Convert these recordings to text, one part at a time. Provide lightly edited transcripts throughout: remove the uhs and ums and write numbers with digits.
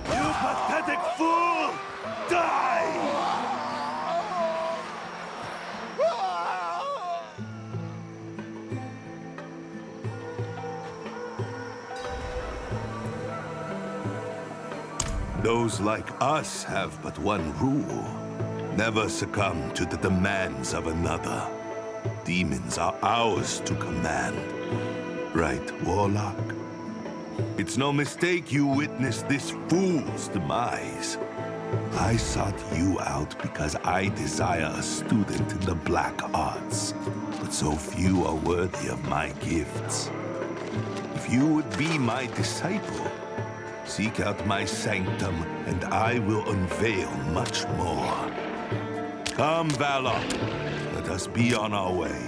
You pathetic fool! Die! Those like us have but one rule. Never succumb to the demands of another. Demons are ours to command. Right, Warlock? It's no mistake you witnessed this fool's demise. I sought you out because I desire a student in the black arts, but so few are worthy of my gifts. If you would be my disciple, seek out my sanctum, and I will unveil much more. Come, Valor. Let us be on our way.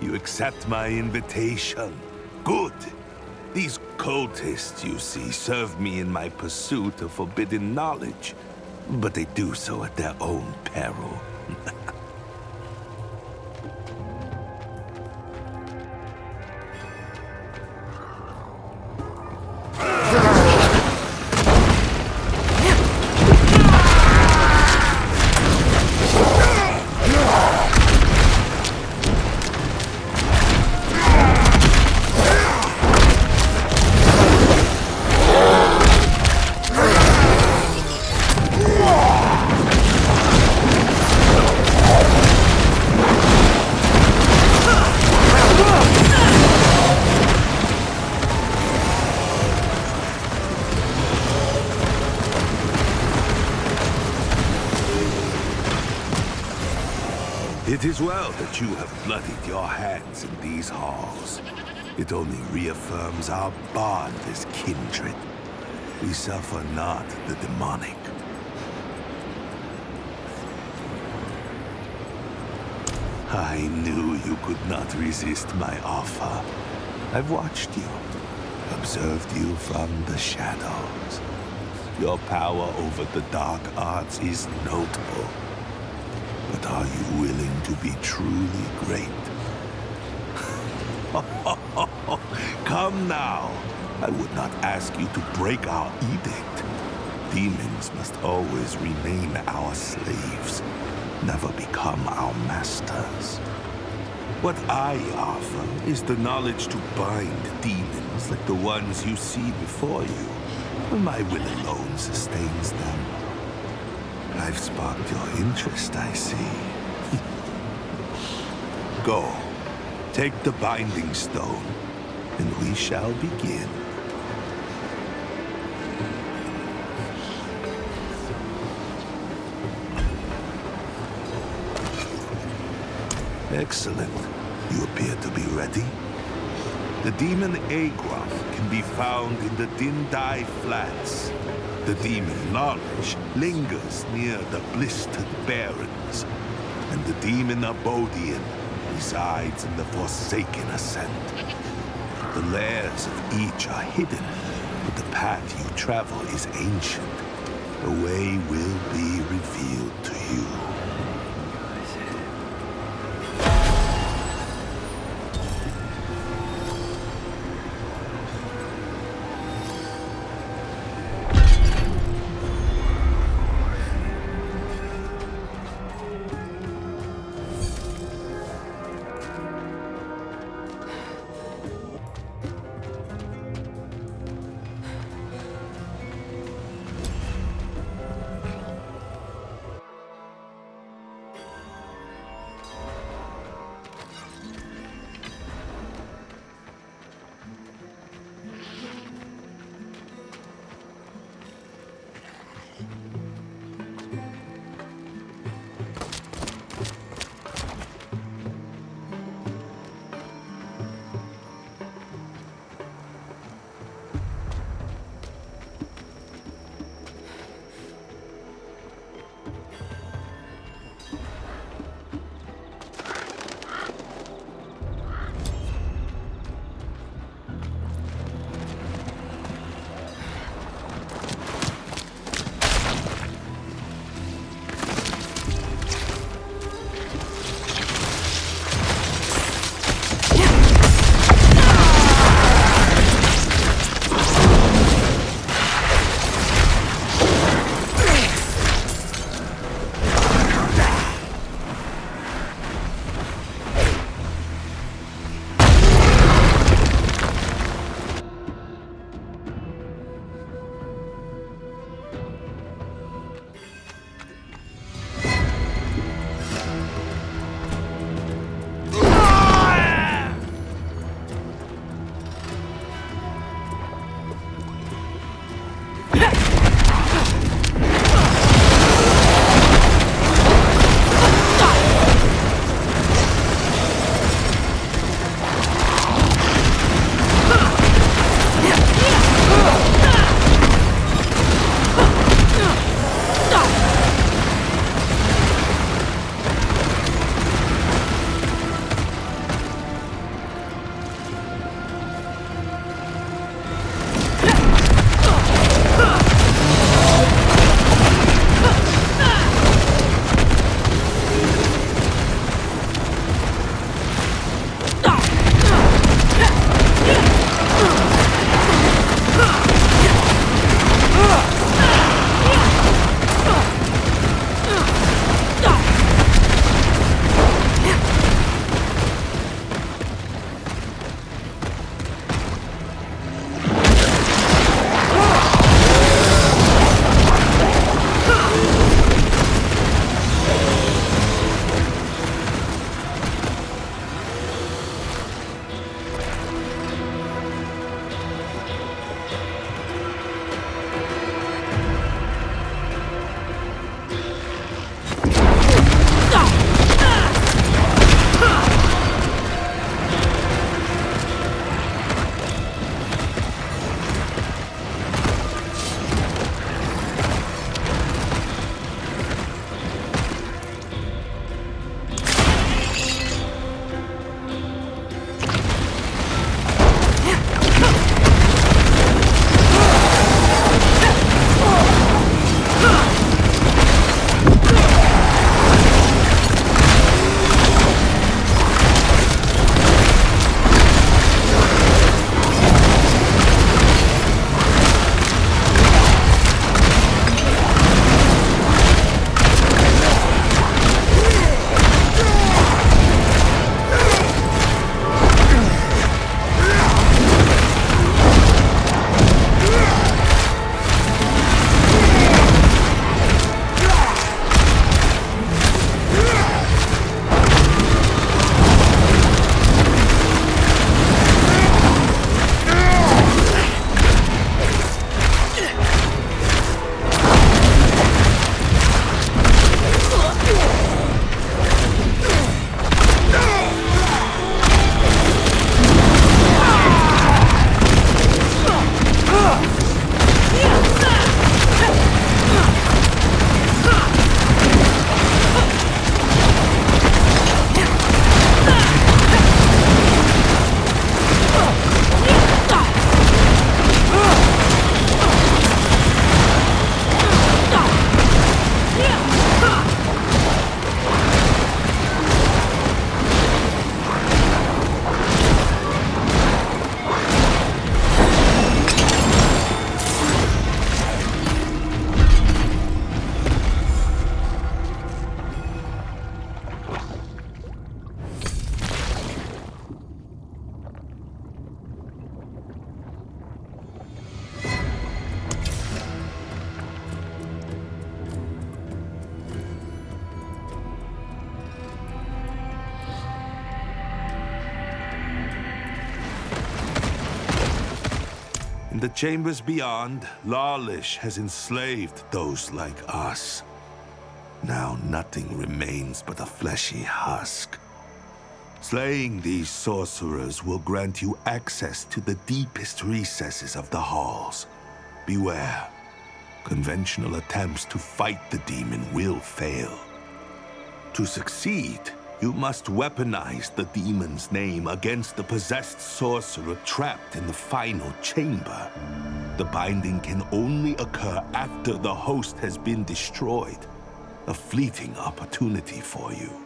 You accept my invitation. Good. These cultists, you see, serve me in my pursuit of forbidden knowledge. But they do so at their own peril. It is well that you have bloodied your hands in these halls. It only reaffirms our bond as kindred. We suffer not the demonic. I knew you could not resist my offer. I've watched you, observed you from the shadows. Your power over the dark arts is notable. But are you willing to be truly great? Come now. I would not ask you to break our edict. Demons must always remain our slaves, never become our masters. What I offer is the knowledge to bind demons like the ones you see before you. My will alone sustains them. I've sparked your interest, I see. Go, take the binding stone, and we shall begin. Excellent. You appear to be ready. The demon Agron can be found in the Dindai Flats. The demon knowledge lingers near the blistered barrens. And the demon Abodian resides in the Forsaken Ascent. The lairs of each are hidden, but the path you travel is ancient. The way will be revealed to you. In the chambers beyond, Lawlish has enslaved those like us. Now nothing remains but a fleshy husk. Slaying these sorcerers will grant you access to the deepest recesses of the halls. Beware. Conventional attempts to fight the demon will fail. To succeed, you must weaponize the demon's name against the possessed sorcerer trapped in the final chamber. The binding can only occur after the host has been destroyed. A fleeting opportunity for you.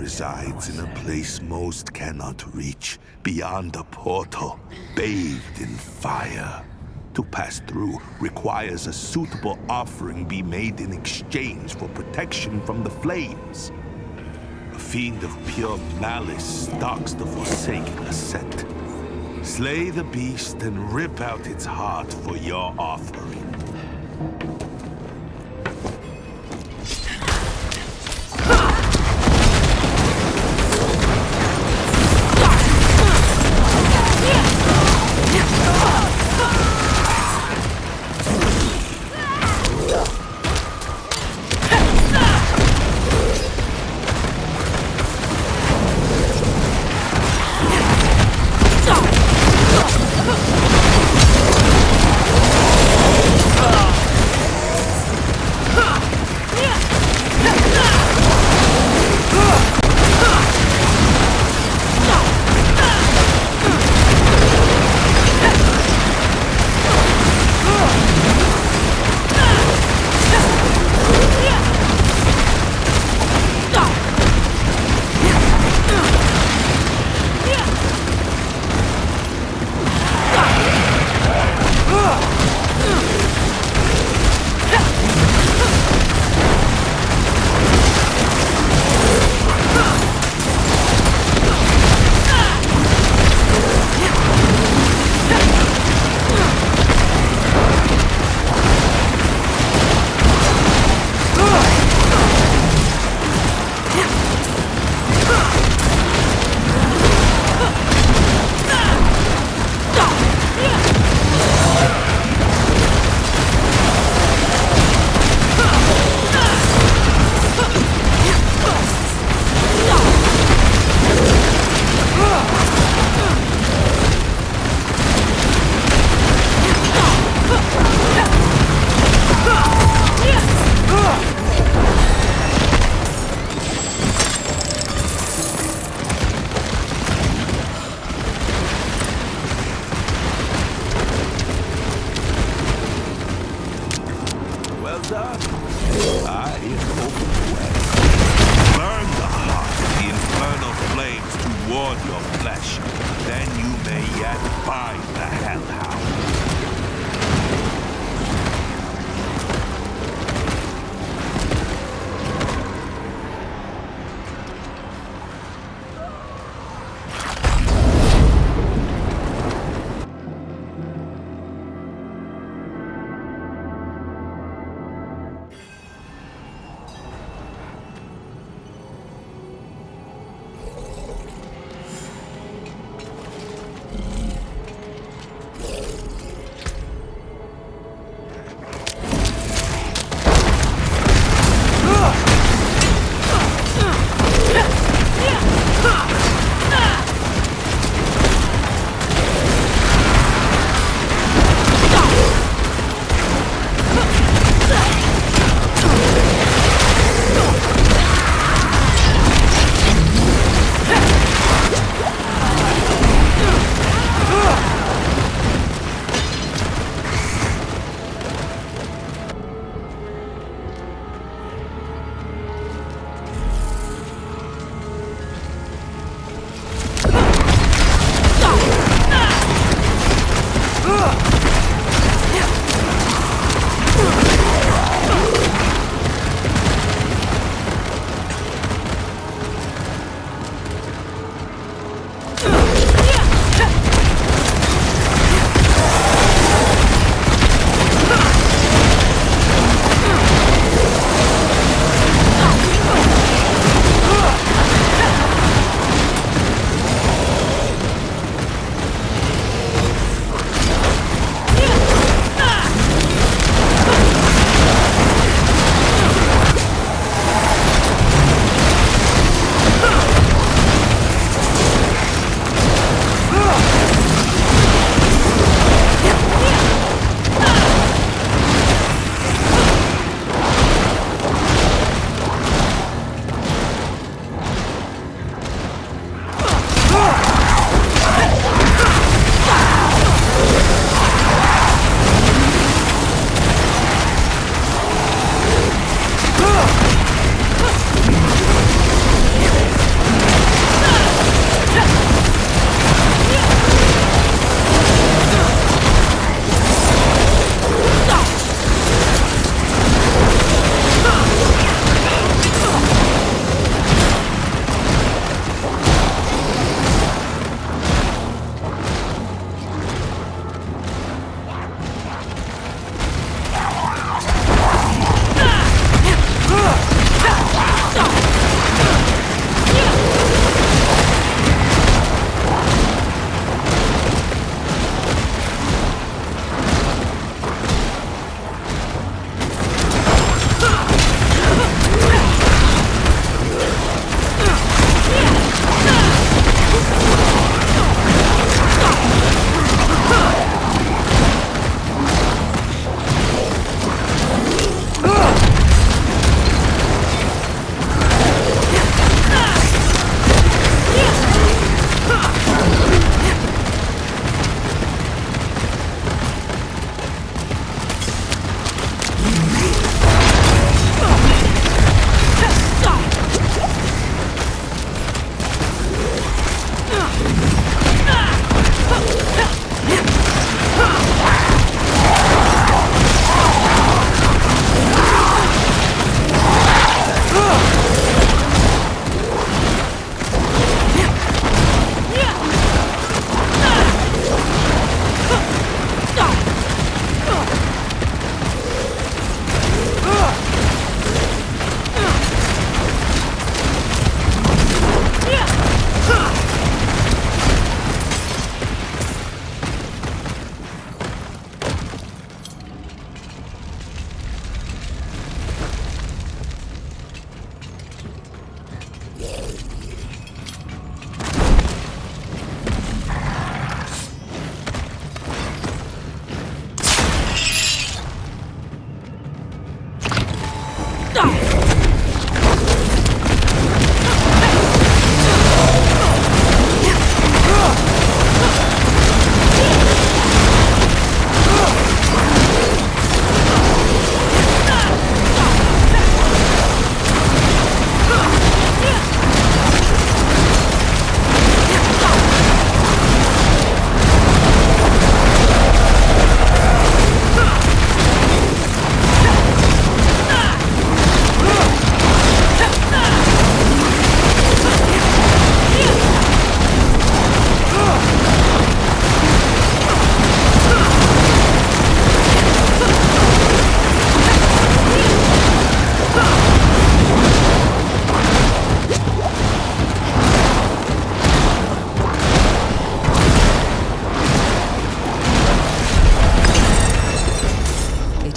resides in a place most cannot reach, beyond a portal, bathed in fire. To pass through requires a suitable offering be made in exchange for protection from the flames. A fiend of pure malice stalks the forsaken ascent. Slay the beast and rip out its heart for your offering.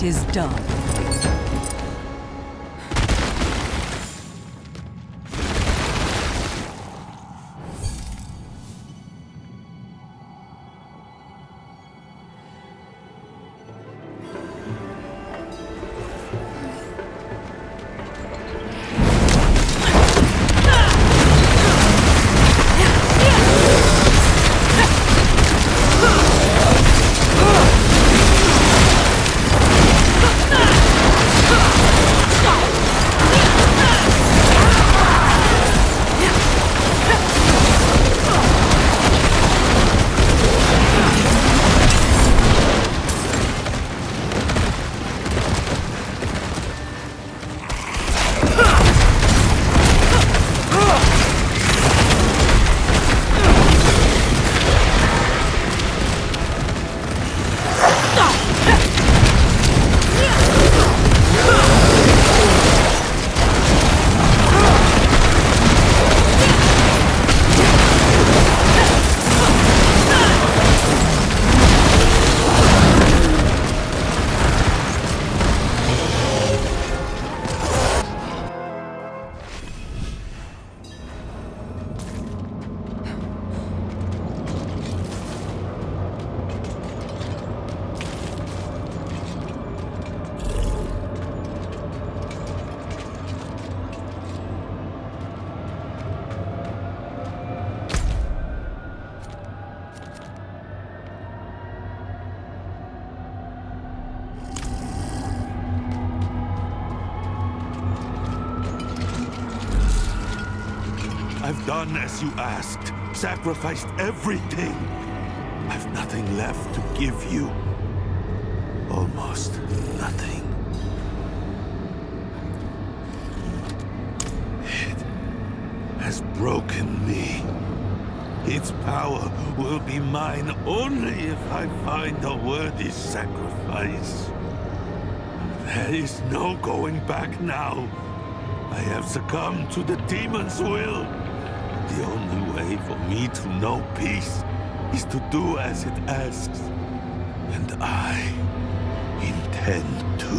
is done. I've done as you asked, sacrificed everything. I've nothing left to give you. Almost nothing. It has broken me. Its power will be mine only if I find a worthy sacrifice. There is no going back now. I have succumbed to the demon's will. The only way for me to know peace is to do as it asks. And I intend to.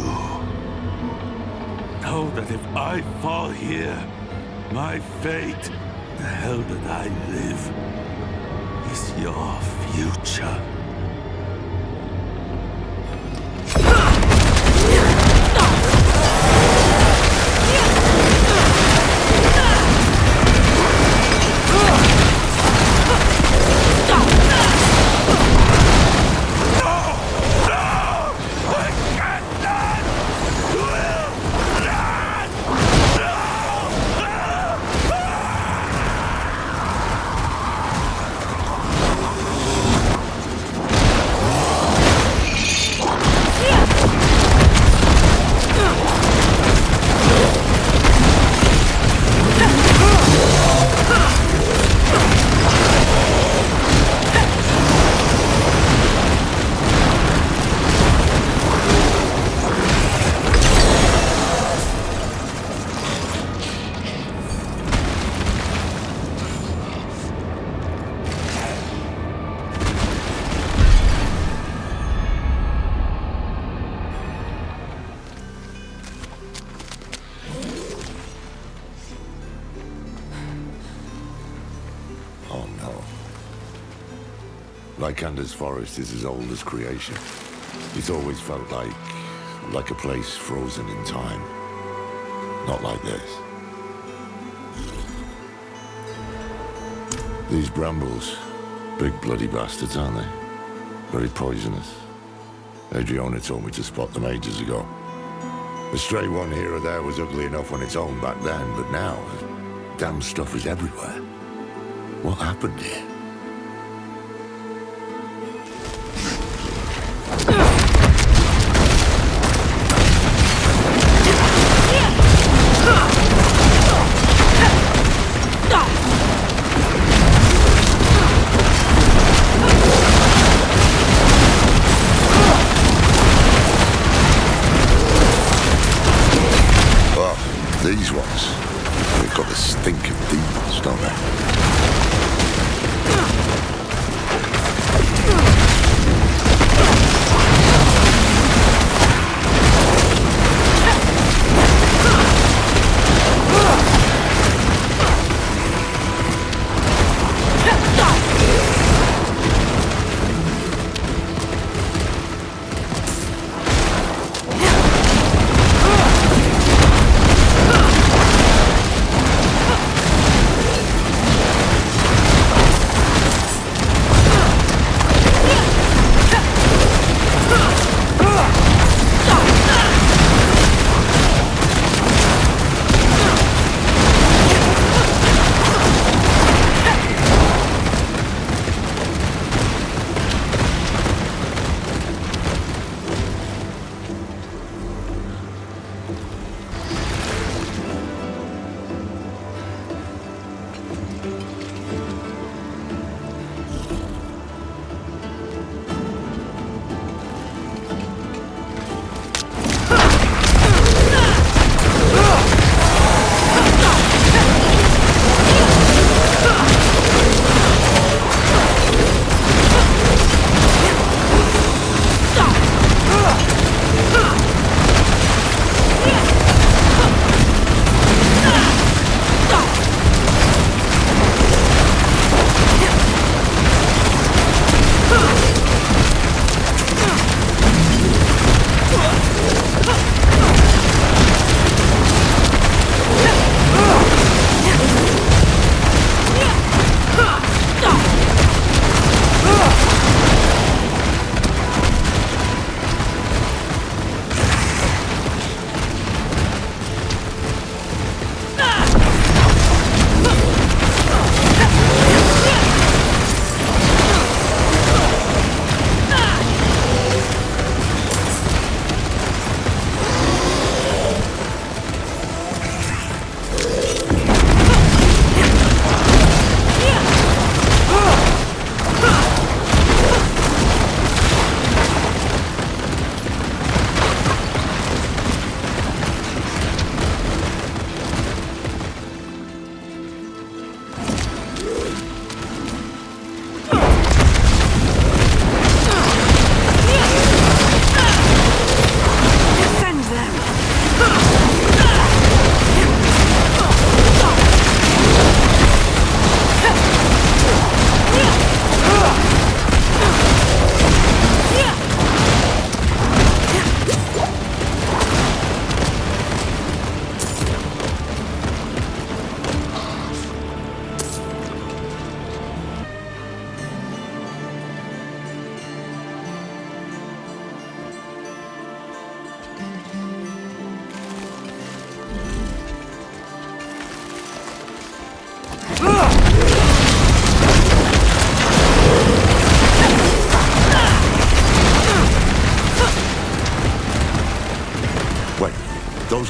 Know that if I fall here, my fate, the hell that I live, is your future. Lycander's forest is as old as creation. It's always felt like a place frozen in time. Not like this. These brambles, big bloody bastards, aren't they? Very poisonous. Adriana told me to spot them ages ago. A stray one here or there was ugly enough on its own back then, but now, damn stuff is everywhere. What happened here? These ones, they've got the stink of demons, don't they?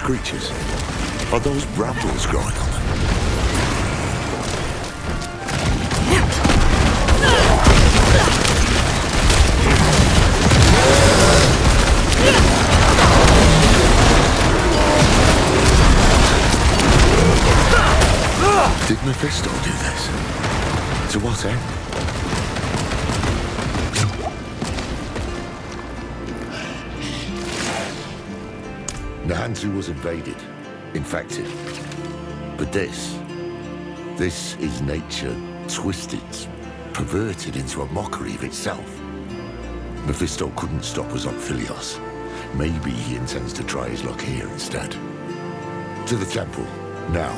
creatures? Are those brambles growing on them? Did Mephisto do this? To what end? Nahantu was invaded, infected. But this is nature twisted, perverted into a mockery of itself. Mephisto couldn't stop us on Philios. Maybe he intends to try his luck here instead. To the temple, now.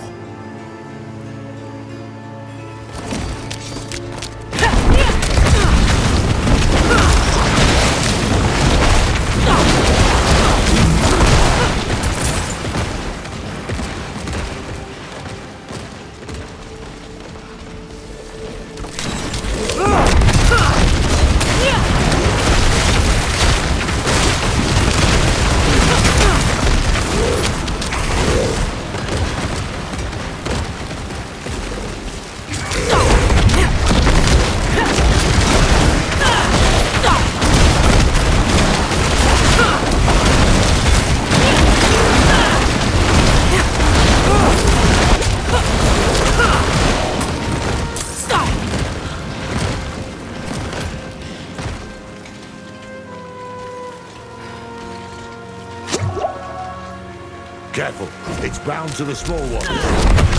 Careful, it's bound to the small one.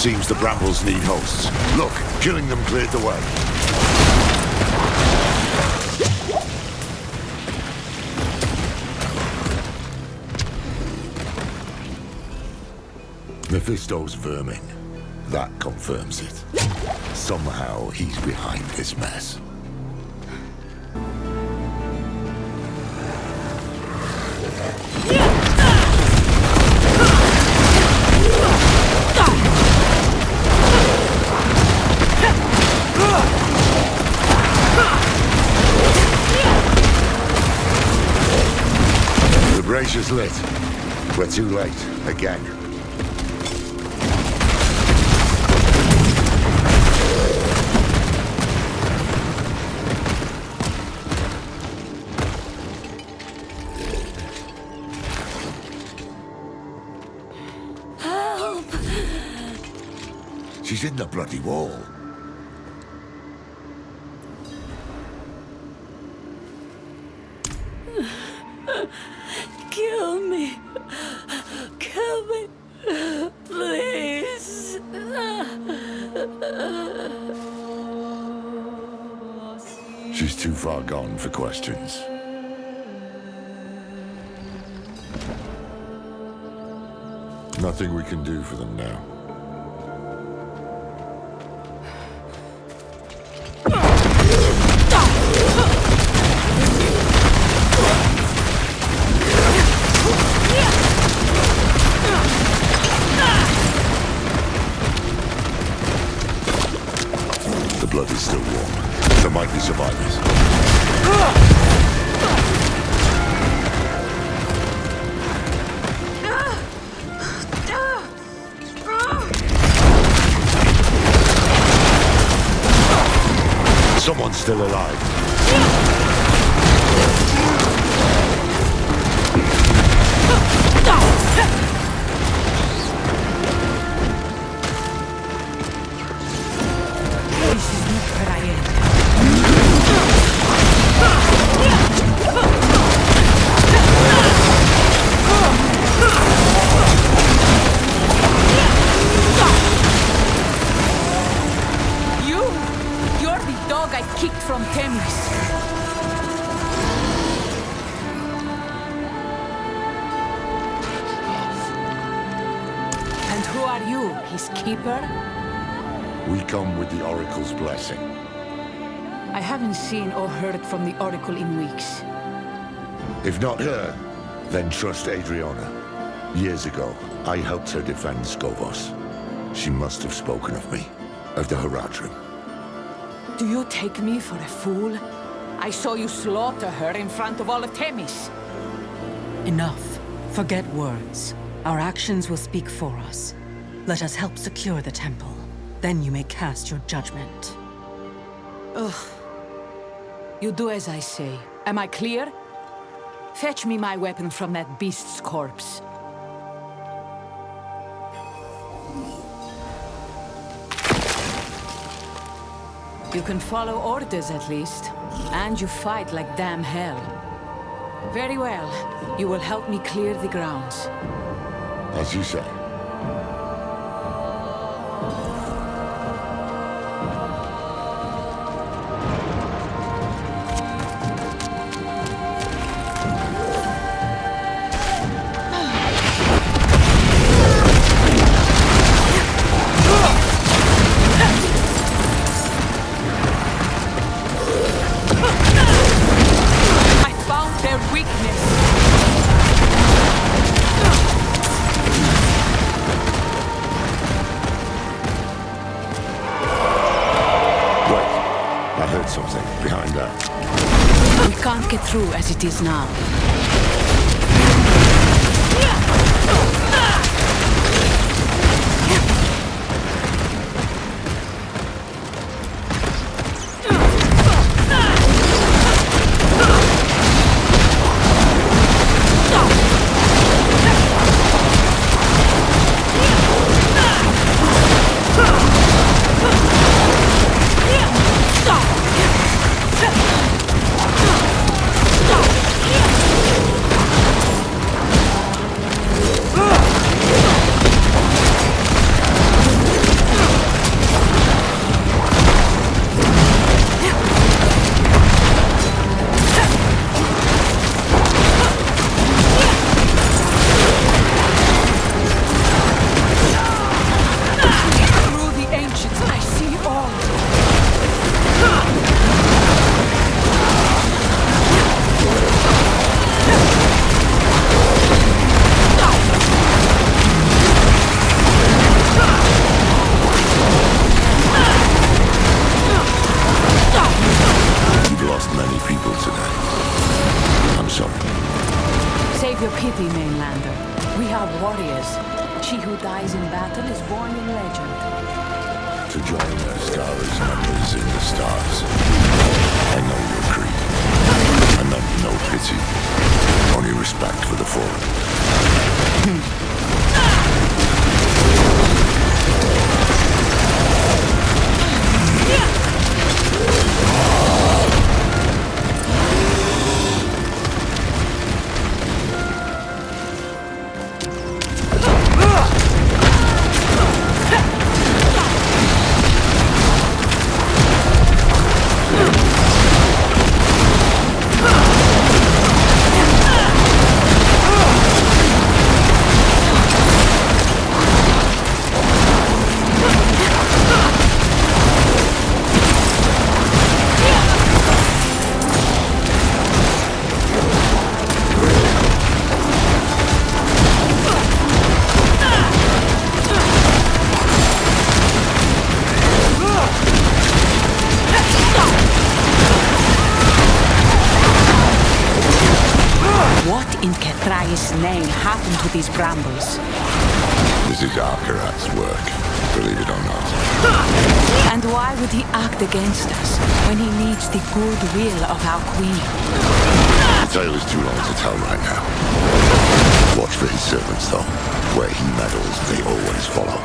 Seems the brambles need hosts. Look, killing them cleared the way. Mephisto's vermin. That confirms it. Somehow he's behind this mess. The brazier's lit. We're too late. Again. Help! She's in the bloody wall. Kill me. Kill me. Please. She's too far gone for questions. Nothing we can do for them now. The blood is still warm. There might be survivors. Peacekeeper? We come with the Oracle's blessing. I haven't seen or heard from the Oracle in weeks. If not her, then trust Adriana. Years ago, I helped her defend Skovos. She must have spoken of me, of the Haradrim. Do you take me for a fool? I saw you slaughter her in front of all of Themis. Enough. Forget words. Our actions will speak for us. Let us help secure the temple. Then you may cast your judgment. Ugh. You do as I say. Am I clear? Fetch me my weapon from that beast's corpse. You can follow orders at least. And you fight like damn hell. Very well. You will help me clear the grounds. As you say. Get through as it is now. These brambles. This is Akarat's work, believe it or not. And why would he act against us when he needs the goodwill of our queen? The tale is too long to tell right now. Watch for his servants, though. Where he meddles, they always follow.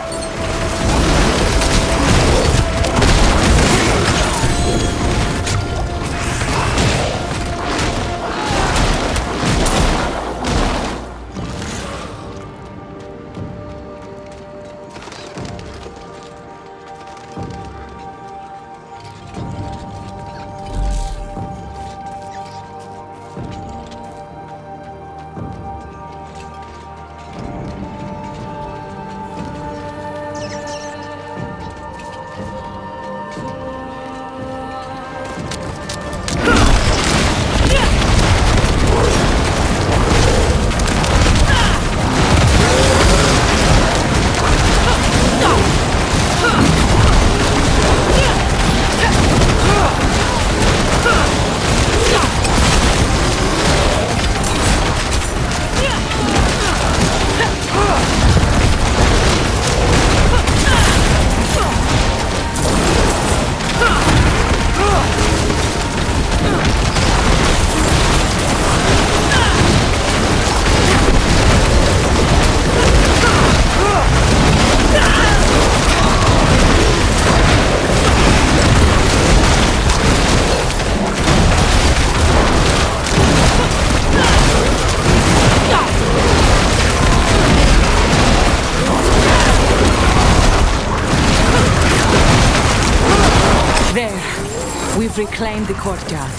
We've reclaimed the courtyard.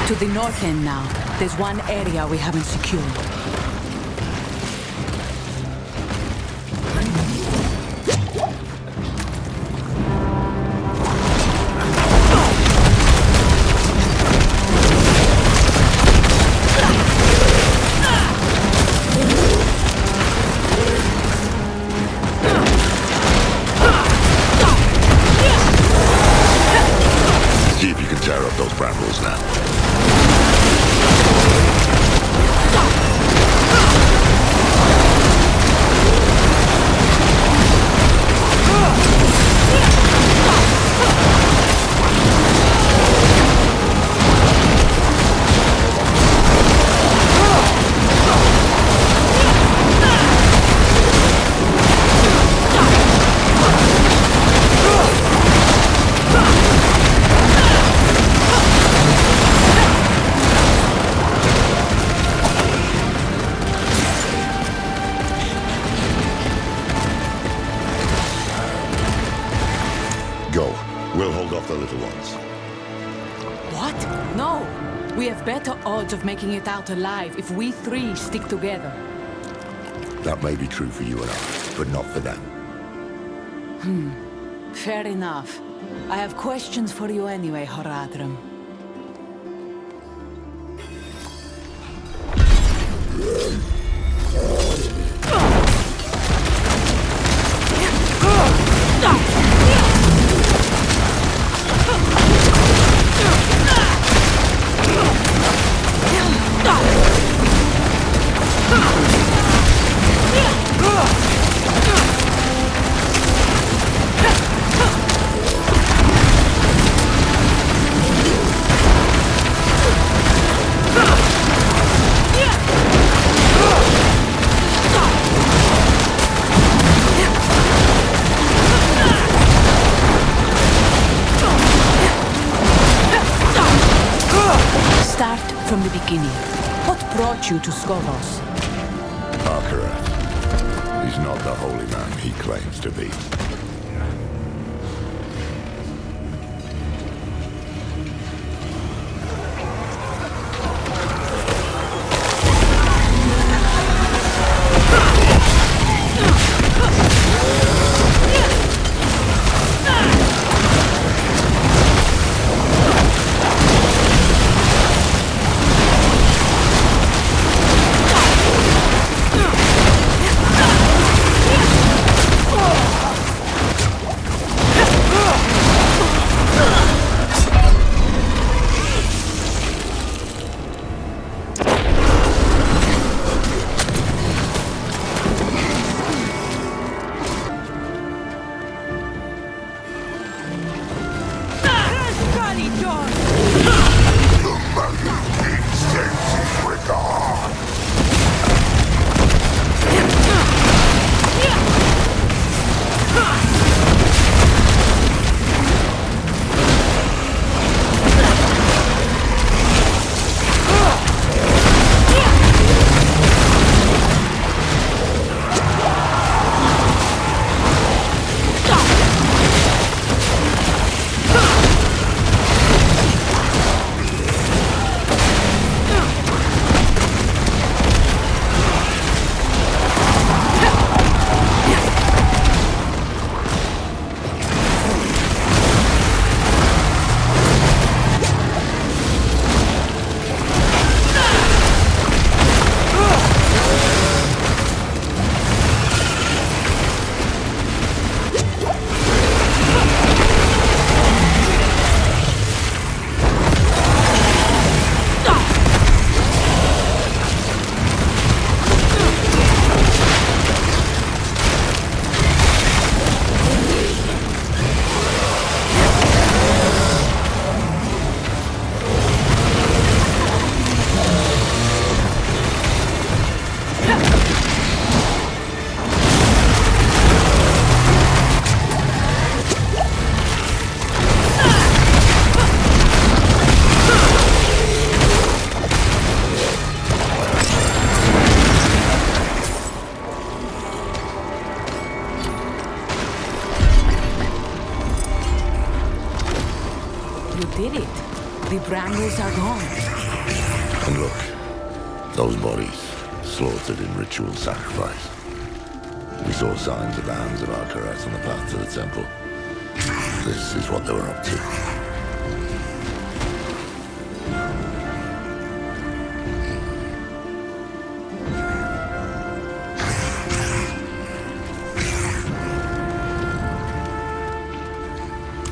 To the north end now, there's one area we haven't secured. See if you can tear up those brambles now. Go. We'll hold off the little ones. What? No! We have better odds of making it out alive if we three stick together. That may be true for you and I, but not for them. Fair enough. I have questions for you anyway, Horadrim. Start from the beginning. What brought you to Skovos? Akarat. He's not the holy man he claims to be. shambles are gone. And look, those bodies, slaughtered in ritual sacrifice. We saw signs of the hands of Akarat on the path to the temple. This is what they were up to.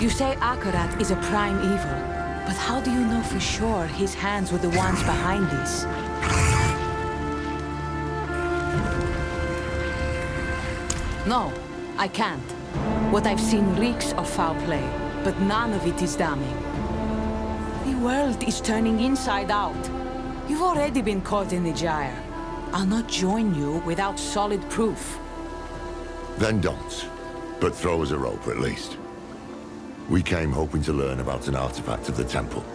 You say Akarat is a prime evil, but how do you know for sure his hands were the ones behind this? No, I can't. What I've seen reeks of foul play, but none of it is damning. The world is turning inside out. You've already been caught in the gyre. I'll not join you without solid proof. Then don't. But throw us a rope, at least. We came hoping to learn about an artifact of the temple.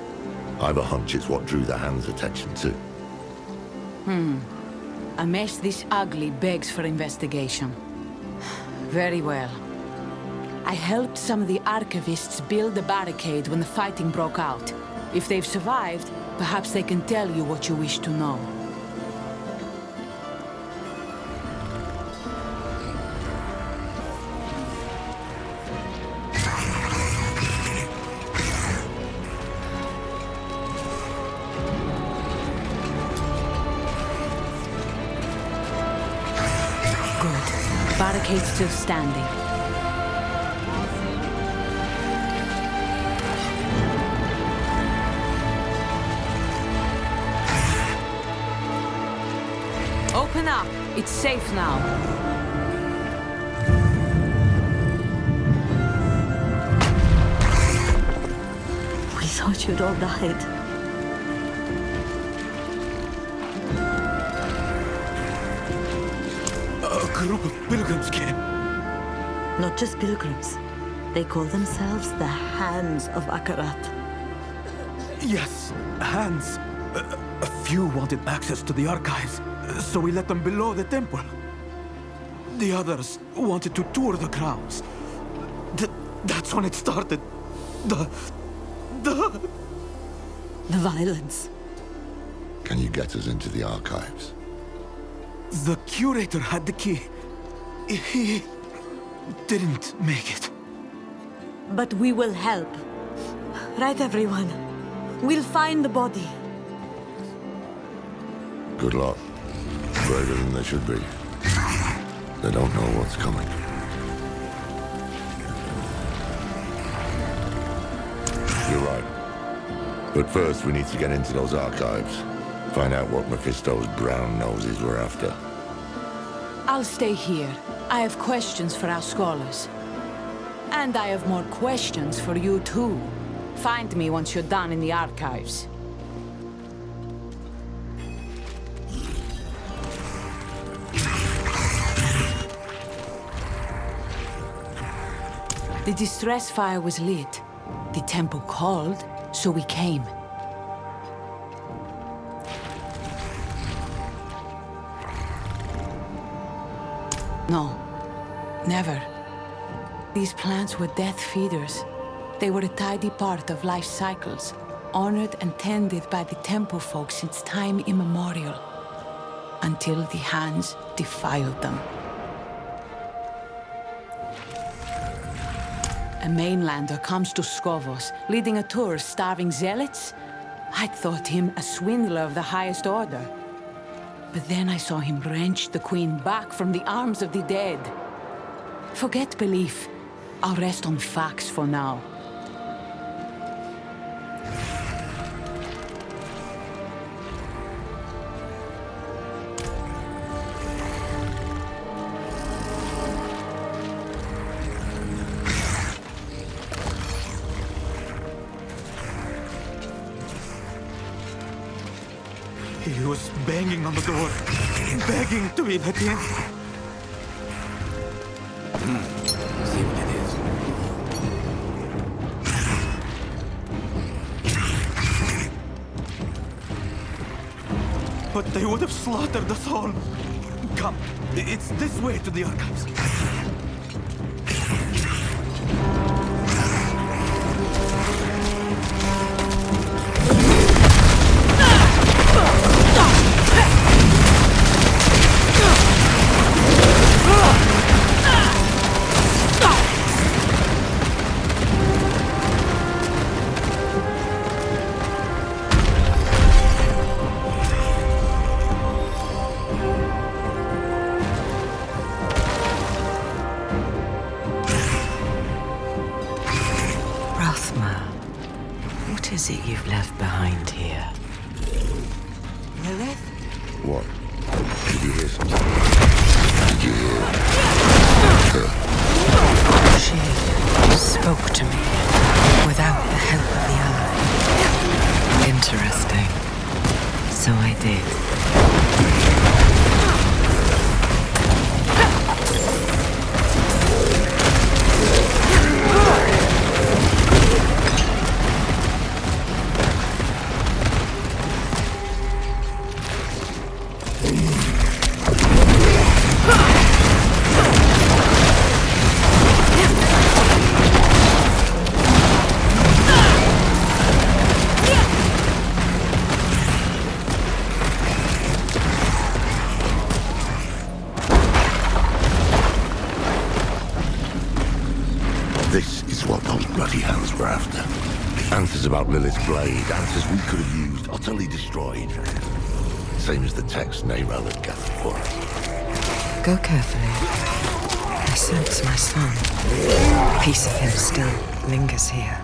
I've a hunch it's what drew the Hand's attention too. A mess this ugly begs for investigation. Very well. I helped some of the archivists build the barricade when the fighting broke out. If they've survived, perhaps they can tell you what you wish to know. Good. Barricade still standing. Open up. It's safe now. We thought you'd all died. A group of pilgrims came. Not just pilgrims. They call themselves the Hands of Akarat. Yes, hands. A few wanted access to the archives, so we let them below the temple. The others wanted to tour the grounds. That's when it started. The violence. Can you get us into the archives? The curator had the key. He didn't make it. But we will help. Right, everyone? We'll find the body. Good luck. Braver than they should be. They don't know what's coming. You're right. But first, we need to get into those archives. Find out what Mephisto's brown noses were after. I'll stay here. I have questions for our scholars. And I have more questions for you too. Find me once you're done in the archives. The distress fire was lit. The temple called, so we came. No, never. These plants were death feeders. They were a tidy part of life's cycles, honored and tended by the temple folk since time immemorial, until the Hands defiled them. A mainlander comes to Skovos, leading a tour of starving zealots? I'd thought him a swindler of the highest order. But then I saw him wrench the Queen back from the arms of the dead. Forget belief. I'll rest on facts for now. He was banging on the door, begging to be let in. See what it is. But they would have slaughtered us all. Come, it's this way to the archives. What? Did you hear something? Did you hear her? She spoke to me without the help of the eye. Interesting. So I did. This is what those bloody hands were after. Answers about Lilith's blade, answers we could have used, utterly destroyed. Same as the text Nero had gathered for us. Go carefully. I sense my son. A piece of him still lingers here.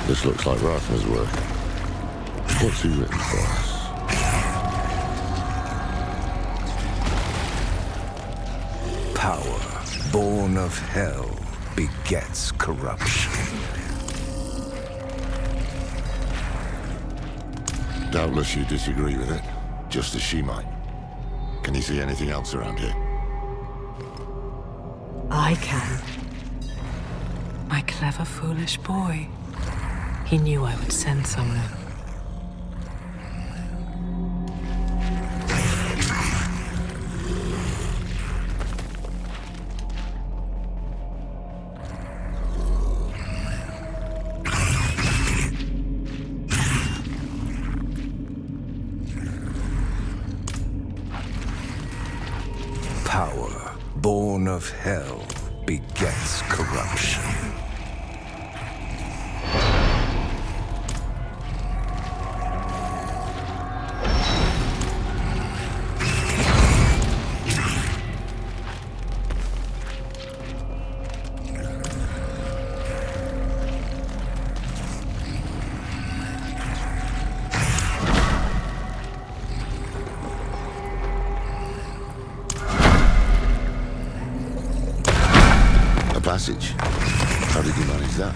This looks like Rathma's work. What's he written for us? Power, born of hell, begets corruption. Doubtless you disagree with it, just as she might. Can you see anything else around here? I can. My clever, foolish boy. He knew I would send someone. Power, born of hell, begets corruption. Passage. How did you manage that?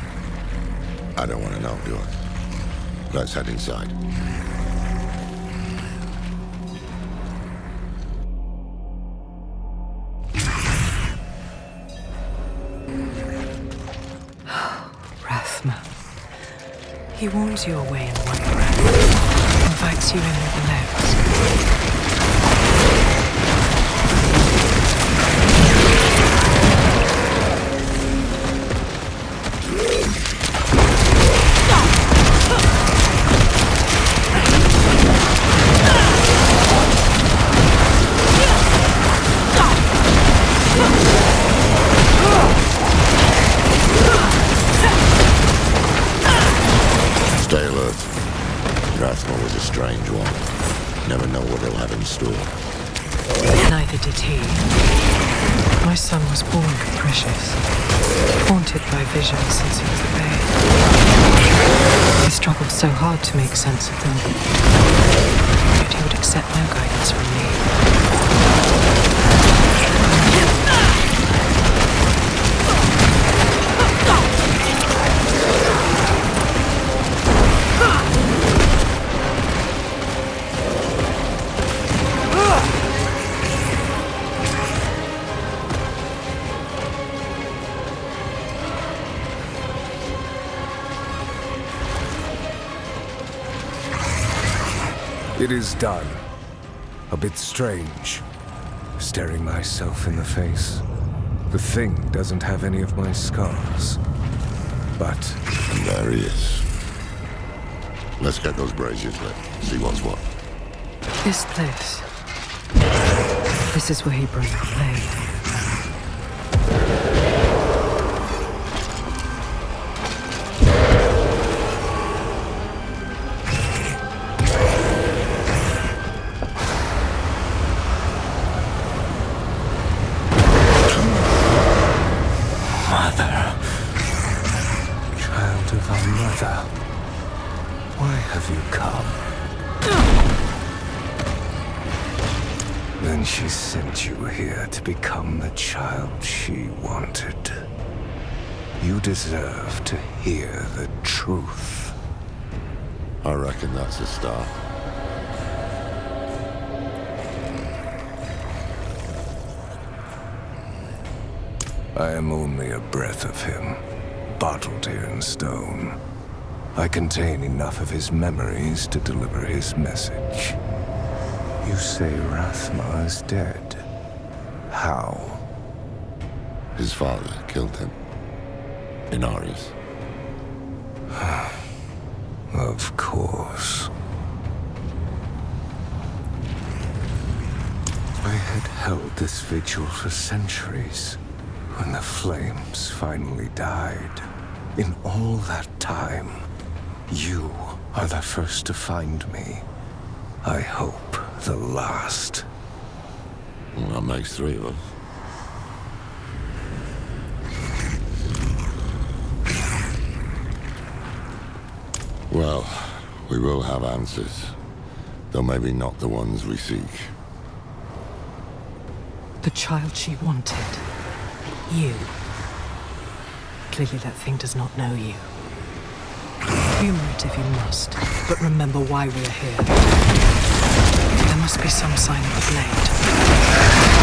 I don't want to know, do I? Let's head inside. Rathma. He warns you away in one breath, invites you in with the next. Stay alert. Rathma was a strange one. Never know what he'll have in store. Neither did he. My son was born capricious, haunted by visions since he was a babe. I struggled so hard to make sense of them, yet he would accept no guidance from me. It is done. A bit strange. Staring myself in the face. The thing doesn't have any of my scars. But... And there he is. Let's get those braziers lit. See what's what. This place. This is where he broke the blade. She sent you here to become the child she wanted. You deserve to hear the truth. I reckon that's a start. I am only a breath of him, bottled here in stone. I contain enough of his memories to deliver his message. You say Rathma is dead. How? His father killed him. In Arius. Of course. I had held this vigil for centuries. When the flames finally died, in all that time, you are the first to find me. I hope the last. Well, that makes 3 of us. Well, we will have answers, though maybe not the ones we seek. The child she wanted. You. Clearly that thing does not know you. Humor it if you must, but remember why we're here. There must be some sign of the blade.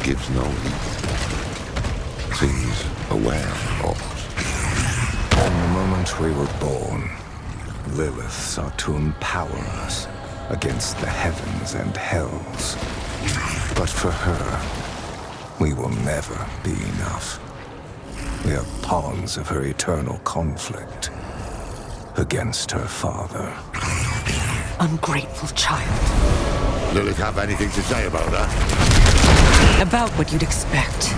gives no heed. Seems aware of. From the moment we were born, Lilith sought to empower us against the heavens and hells. But for her, we will never be enough. We are pawns of her eternal conflict against her father. Ungrateful child. Lilith have anything to say about her? About what you'd expect.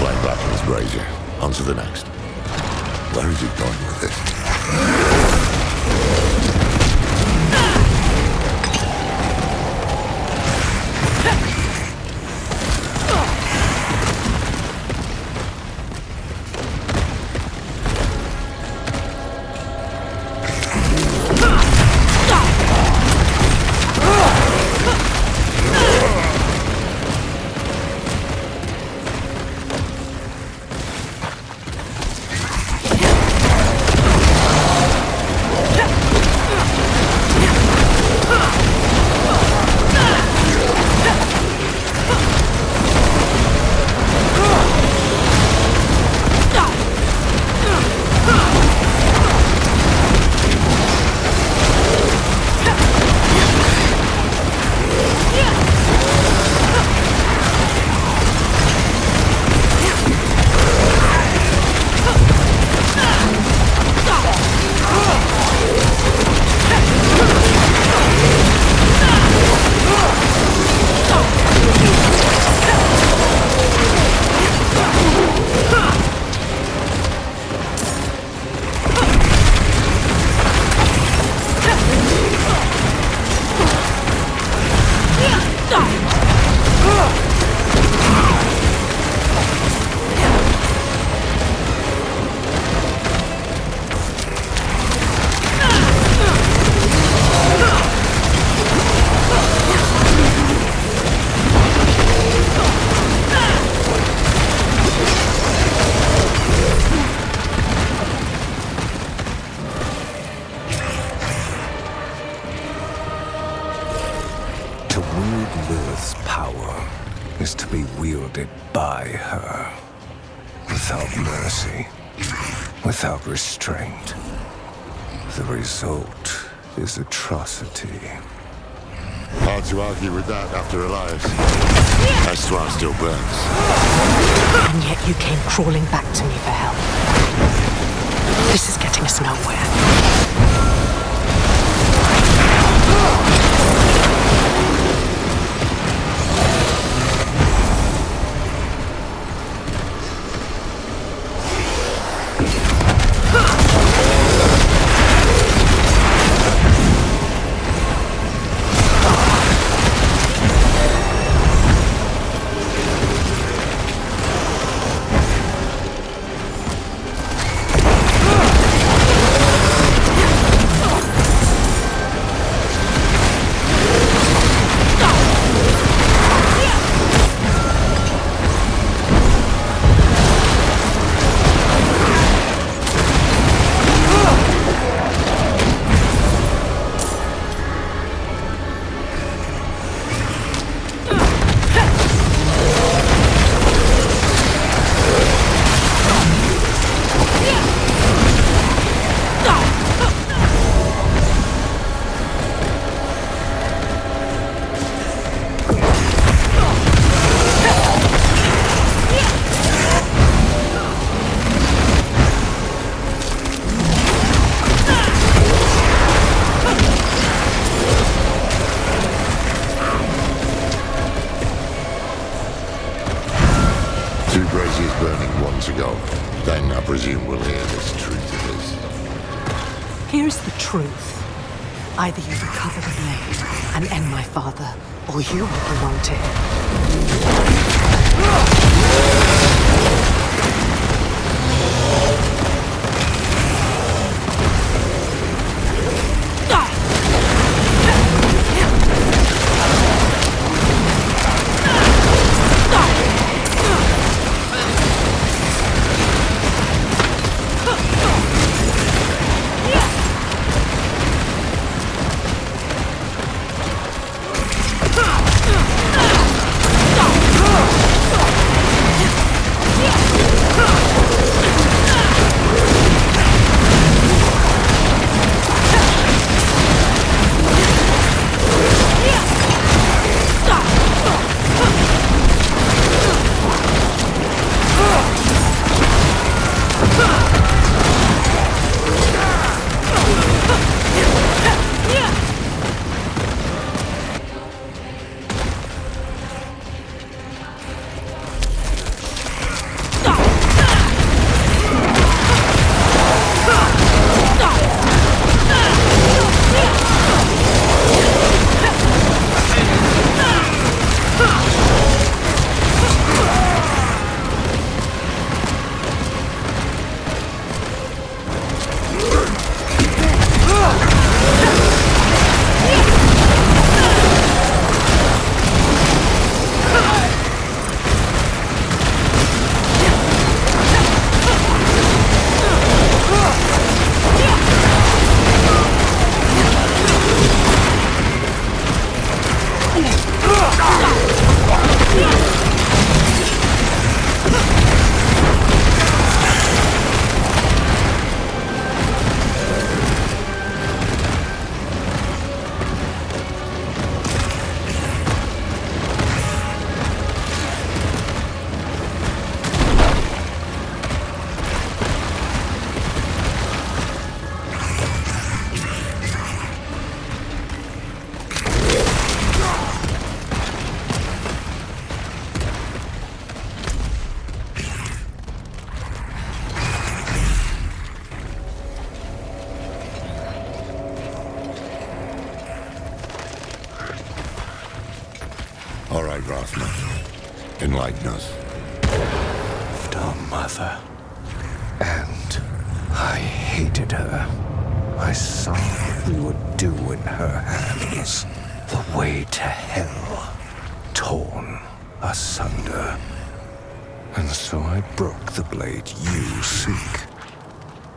flame back in his brazier. On to the next. Where is he going with this? Is to be wielded by her, without mercy, without restraint. The result is atrocity. Hard to argue with that after Elias. Estwar still burns. And yet you came crawling back to me for help. This is getting us nowhere. Then I presume we'll hear this truth of his. Here's the truth. Either you recover the blade and end my father, or you will belong to him. right, Rathma. Enlighten us. Our mother. And I hated her. I saw what we would do in her hands. The way to hell. Torn asunder. And so I broke the blade you seek.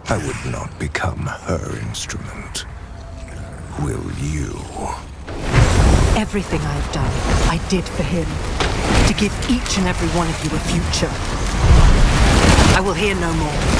I would not become her instrument. Will you? Everything I've done, I did for him. To give each and every one of you a future. I will hear no more.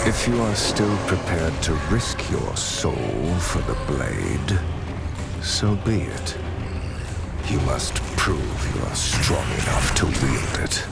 If you are still prepared to risk your soul for the blade, so be it. You must prove you are strong enough to wield it.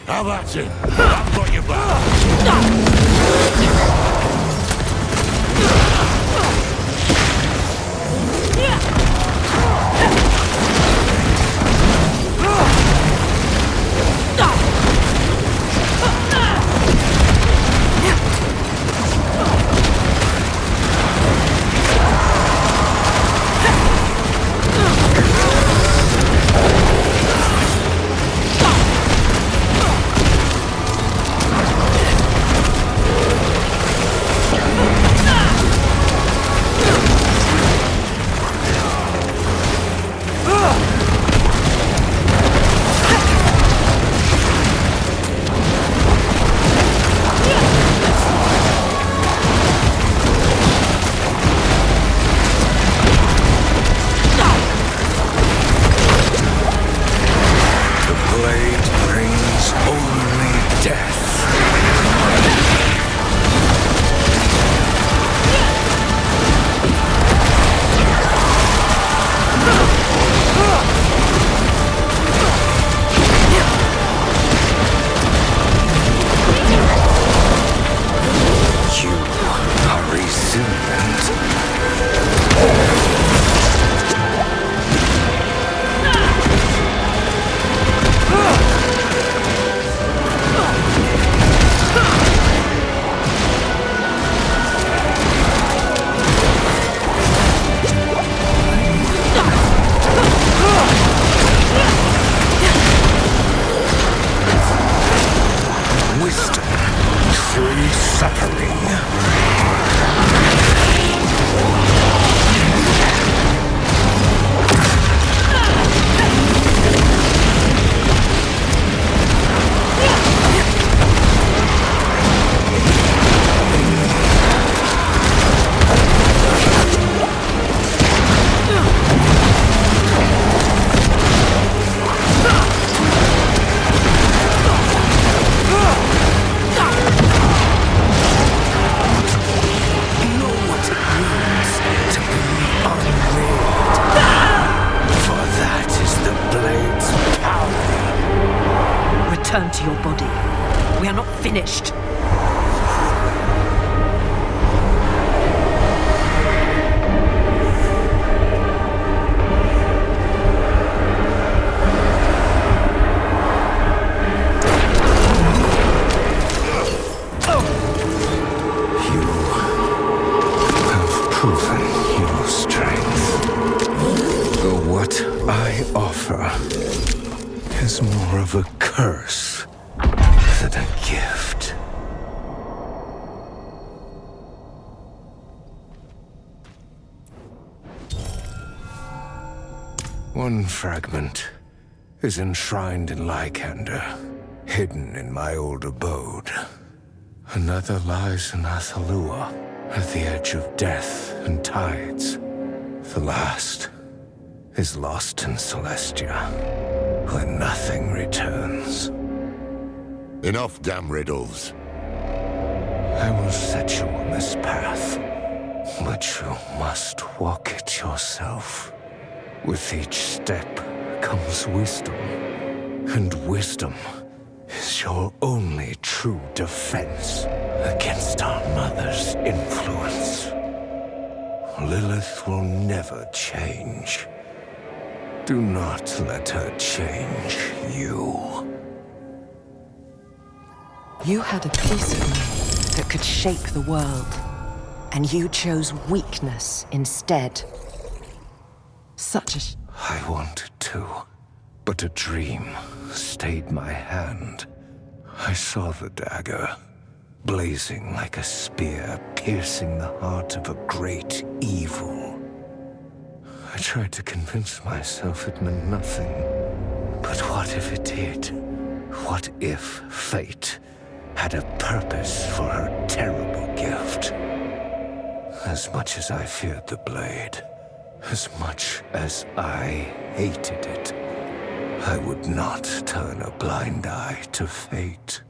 How that's it? I've got your back. Return to your body. We are not finished. Is more of a curse than a gift. One fragment is enshrined in Lycander, hidden in my old abode. Another lies in Athalua, at the edge of death and tides. The last is lost in Celestia, where nothing returns. Enough damn riddles. I will set you on this path, but you must walk it yourself. With each step comes wisdom, and wisdom is your only true defense against our mother's influence. Lilith will never change. Do not let her change you. You had a piece of me that could shape the world, and you chose weakness instead. Such a... I wanted to, but a dream stayed my hand. I saw the dagger, blazing like a spear, piercing the heart of a great evil. I tried to convince myself it meant nothing. But what if it did? What if fate had a purpose for her terrible gift? As much as I feared the blade, as much as I hated it, I would not turn a blind eye to fate.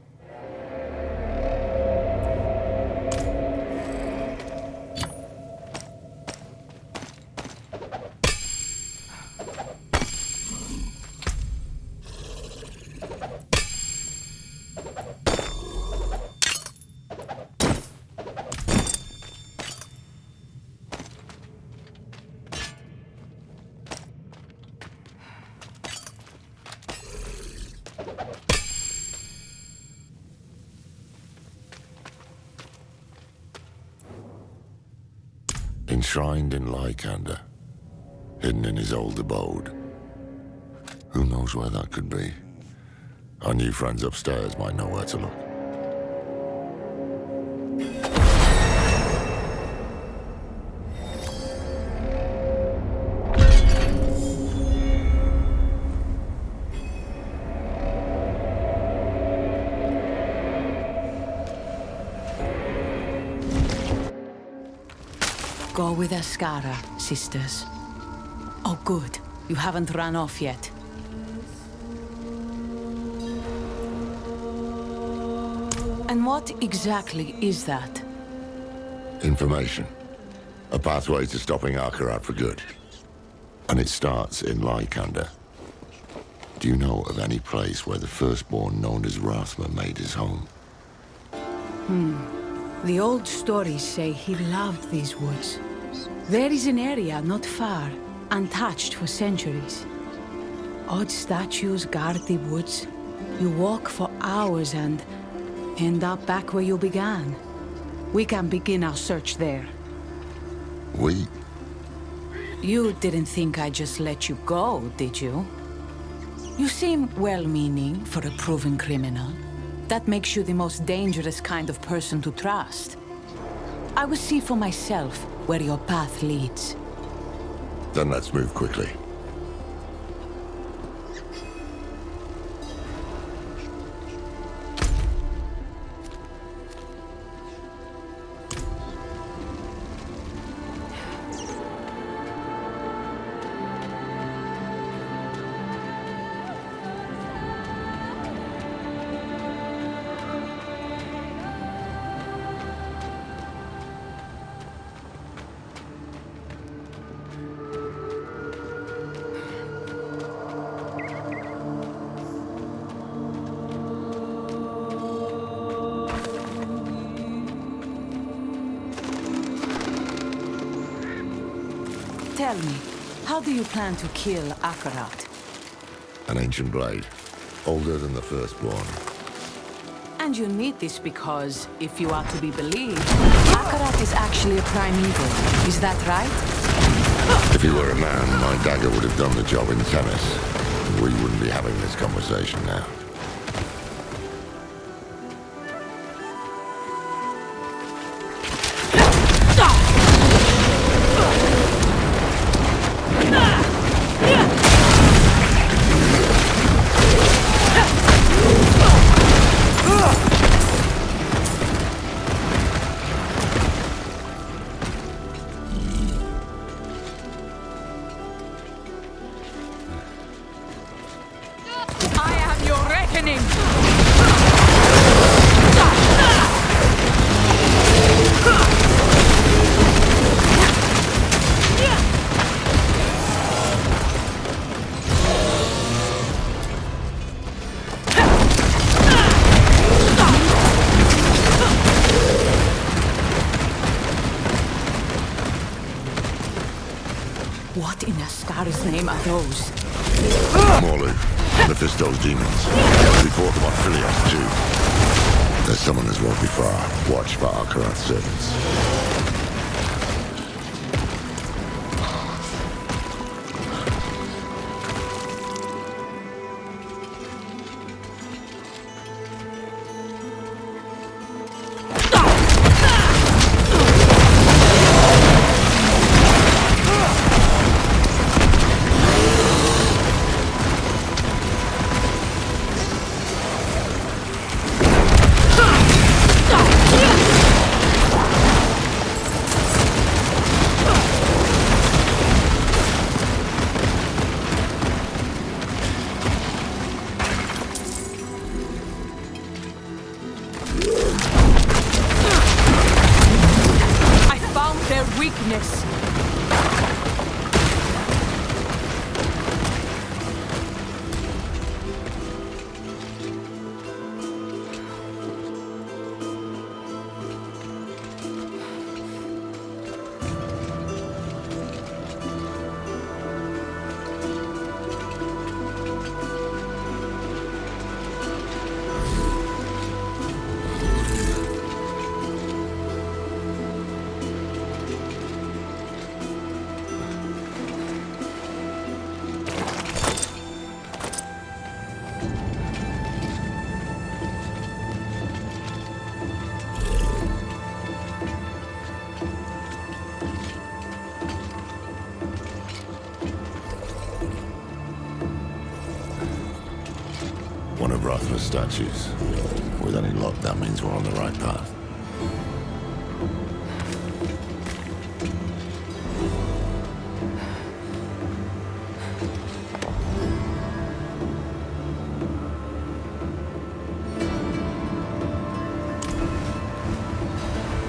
Enshrined in Lycander, hidden in his old abode. Who knows where that could be? Our new friends upstairs might know where to look. Go with Ascara, sisters. Oh, good. You haven't run off yet. And what exactly is that? Information. A pathway to stopping Akarat for good. And it starts in Lycander. Do you know of any place where the firstborn known as Rathma made his home? The old stories say he loved these woods. There is an area not far, untouched for centuries. Odd statues guard the woods. You walk for hours and end up back where you began. We can begin our search there. We? You didn't think I just let you go, did you? You seem well-meaning for a proven criminal. That makes you the most dangerous kind of person to trust. I will see for myself where your path leads. Then let's move quickly. Tell me, how do you plan to kill Akarat? An ancient blade. Older than the firstborn. And you need this because, if you are to be believed, Akarat is actually a primeval. Is that right? If he were a man, my dagger would have done the job in tennis. We wouldn't be having this conversation now. What in Ascara's name are those? Morlu, Mephisto's demons. We fought them on Philios too. There's someone as well before. Watch for Akarat's servants. One of Rathma's statues. With any luck, that means we're on the right path.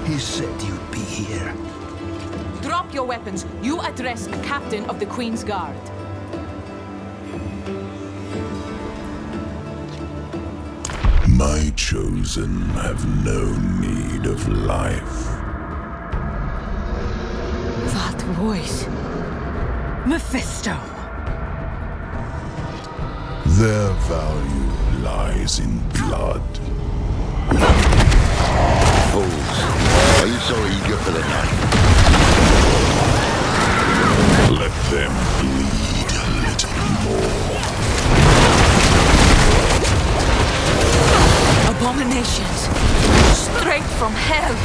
He said you'd be here. Drop your weapons. You address a captain of the Queen's Guard. My chosen have no need of life. That voice. Mephisto! Their value lies in blood. Fools, are you so eager for the night? Let them bleed a little more. Abominations. Straight from hell.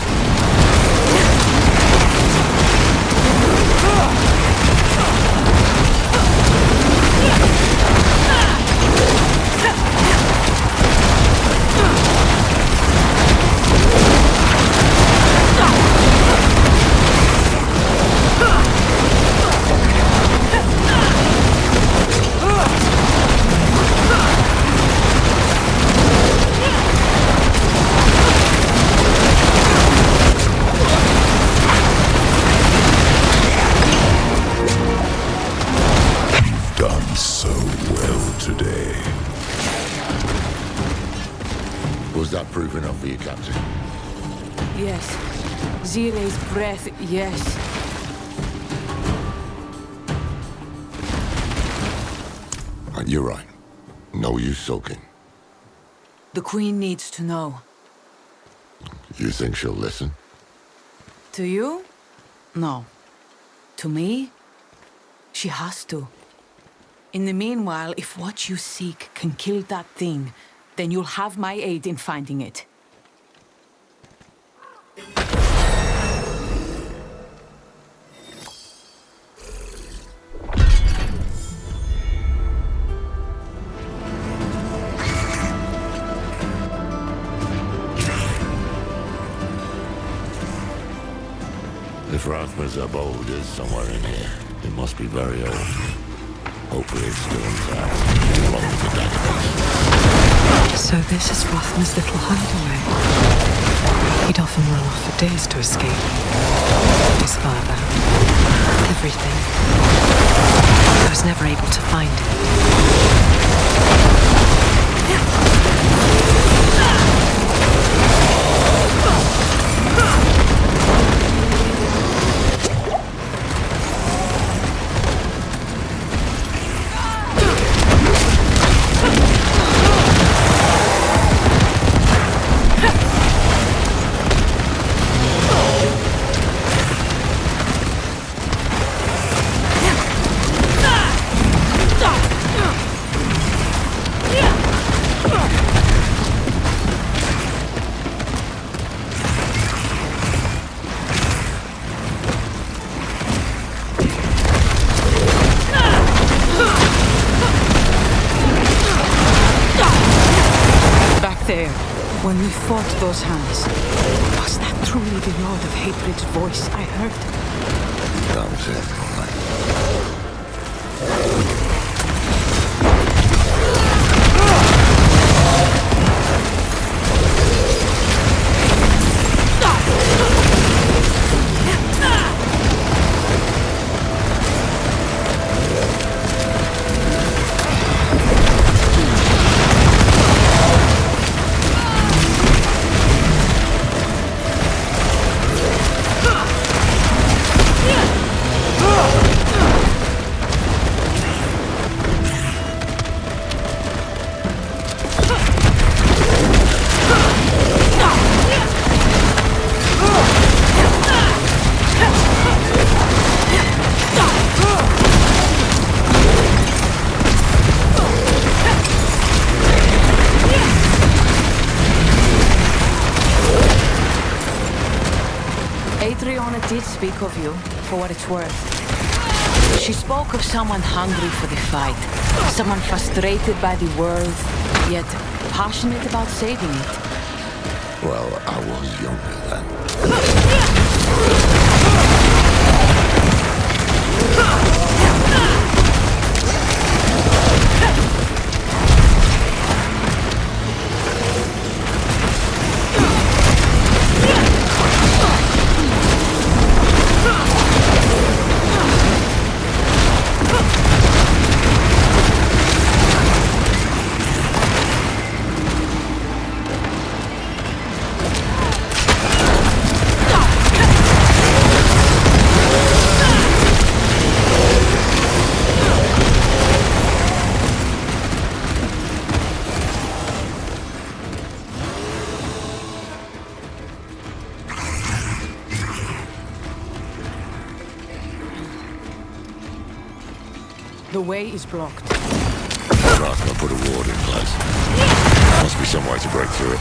So well today. Was that proof enough for you, Captain? Yes. Zire's breath, yes. You're right. No use sulking. The Queen needs to know. You think she'll listen? To you? No. To me? She has to. In the meanwhile, if what you seek can kill that thing, then you'll have my aid in finding it. If Rathma's abode is somewhere in here, it must be very old. Hopefully it's still intact, along with the database. So this is Rathma's little hideaway. He'd often run off for days to escape. His father. Everything. I was never able to find him. When we fought those hands, was that truly the Lord of Hatred's voice I heard? That was it, all right. Did speak of you, for what it's worth. She spoke of someone hungry for the fight, someone frustrated by the world, yet passionate about saving it. Well, I was younger then. The way is blocked. Rathma put a ward in place. Must be some way to break through it.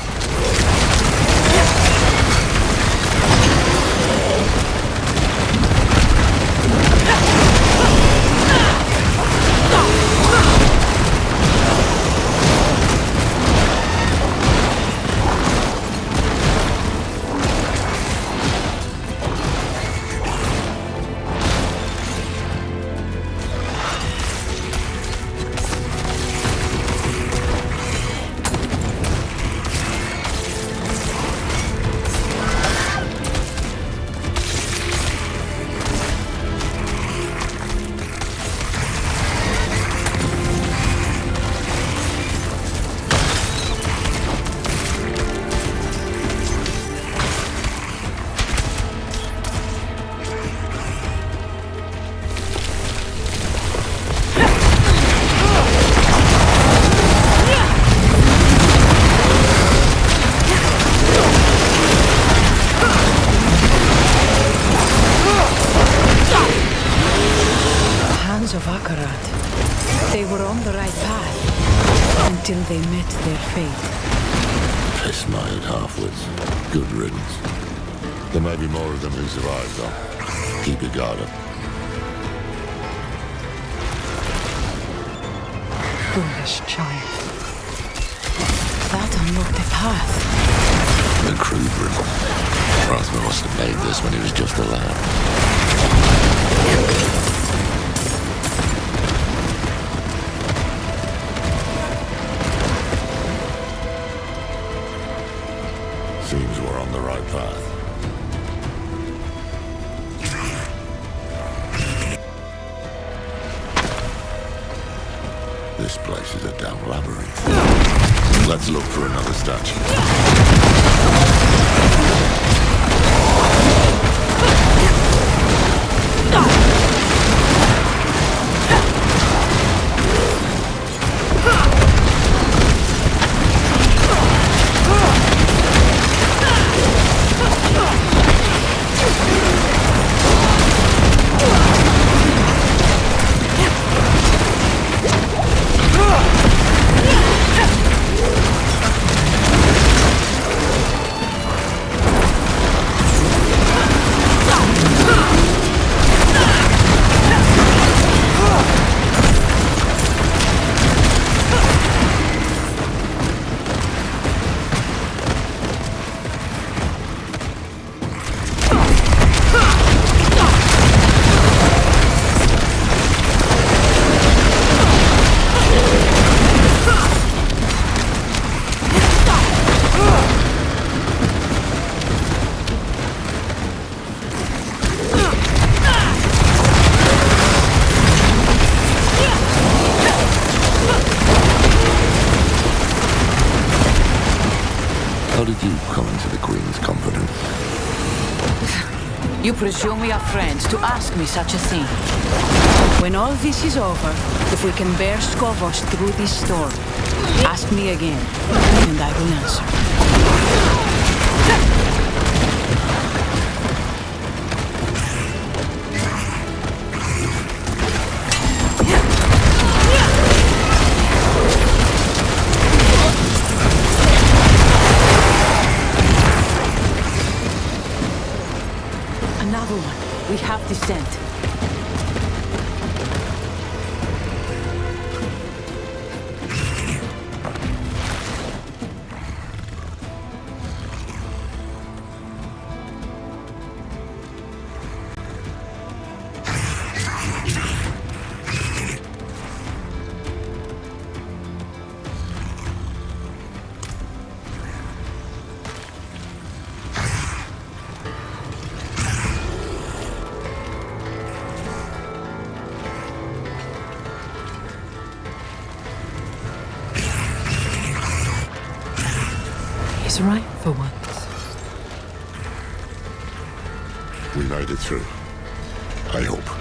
They were on the right path until they met their fate. They smiled halfwards. Good riddance. There may be more of them who survive, though. Keep your guard up. Foolish child. That unlocked a path. The crude riddle. Rathma must have made this when he was just a lad. Seems we're on the right path. This place is a damn labyrinth. Let's look for another statue. How did you come into the Queen's confidence? You presume we are friends to ask me such a thing. When all this is over, if we can bear Skovos through this storm, ask me again, and I will answer. Another one. We have descent. He's right for once. We made it through. I hope.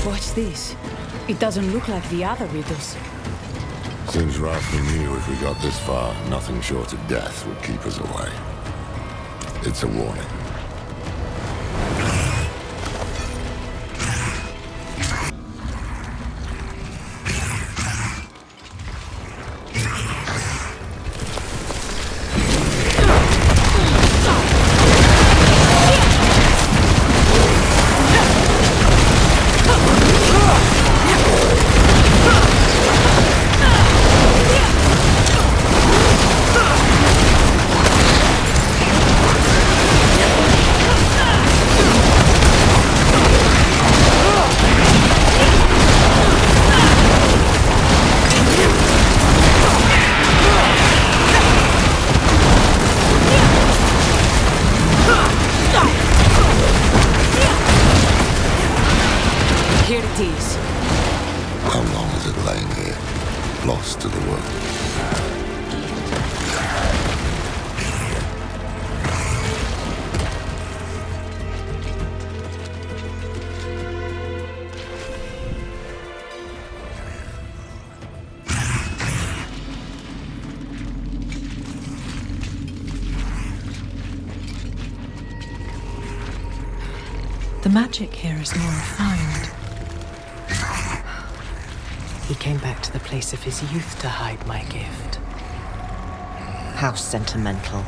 What's this? It doesn't look like the other riddles. Seems Rathma knew if we got this far, nothing short of death would keep us away. It's a warning. How long has it lain here, lost to the world? The magic here is more refined. He came back to the place of his youth to hide my gift. How sentimental.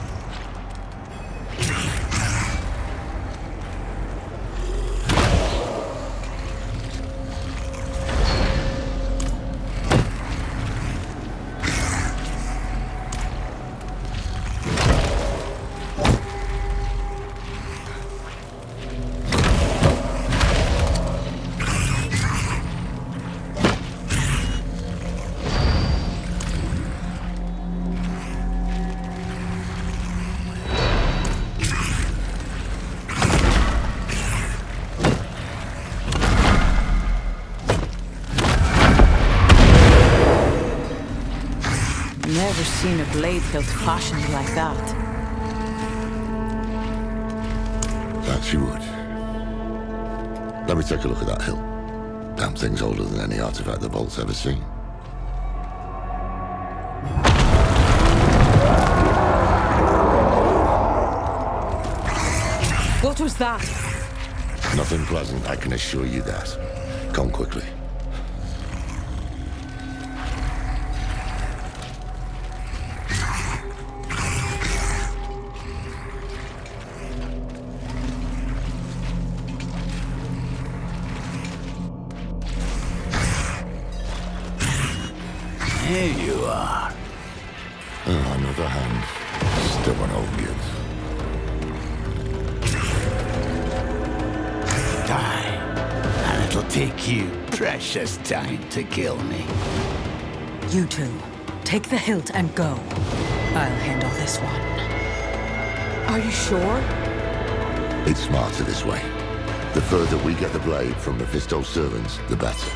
Never seen a blade hilt fashioned like that. That you would. Let me take a look at that hilt. Damn thing's older than any artifact the Vault's ever seen. What was that? Nothing pleasant, I can assure you that. Come quickly. Here you are. Oh, another hand. Still an old gift. Die, and it'll take you precious time to kill me. You two, take the hilt and go. I'll handle this one. Are you sure? It's smarter this way. The further we get the blade from Mephisto's servants, the better.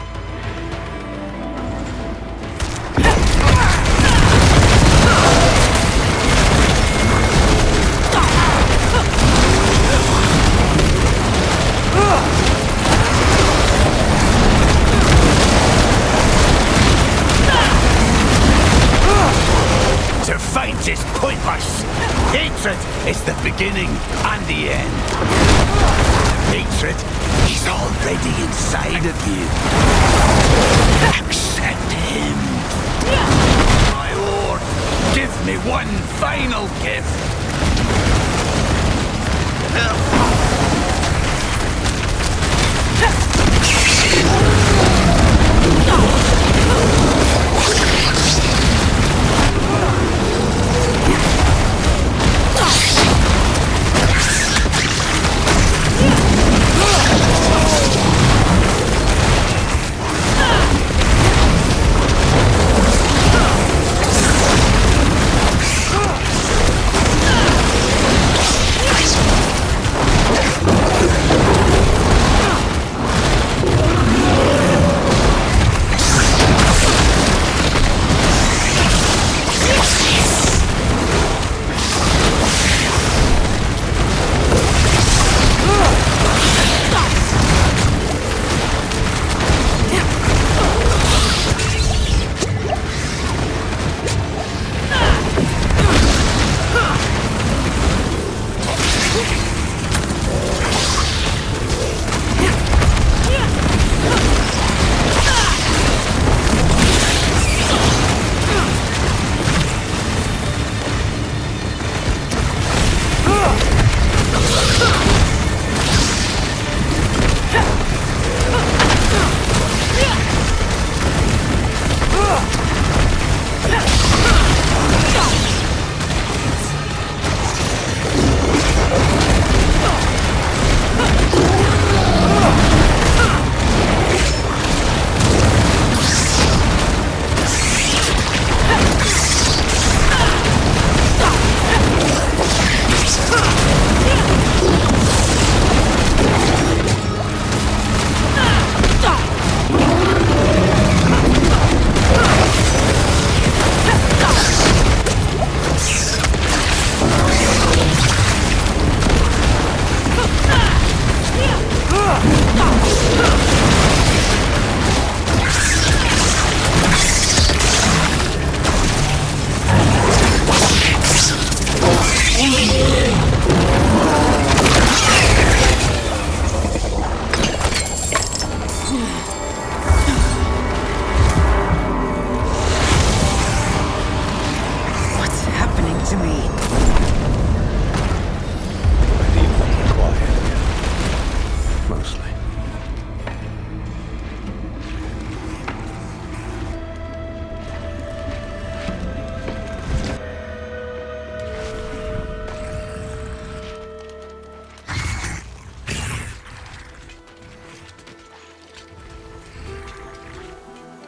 To fight is pointless. Hatred is the beginning and the end. Hatred is already inside of you. Accept him. final gift.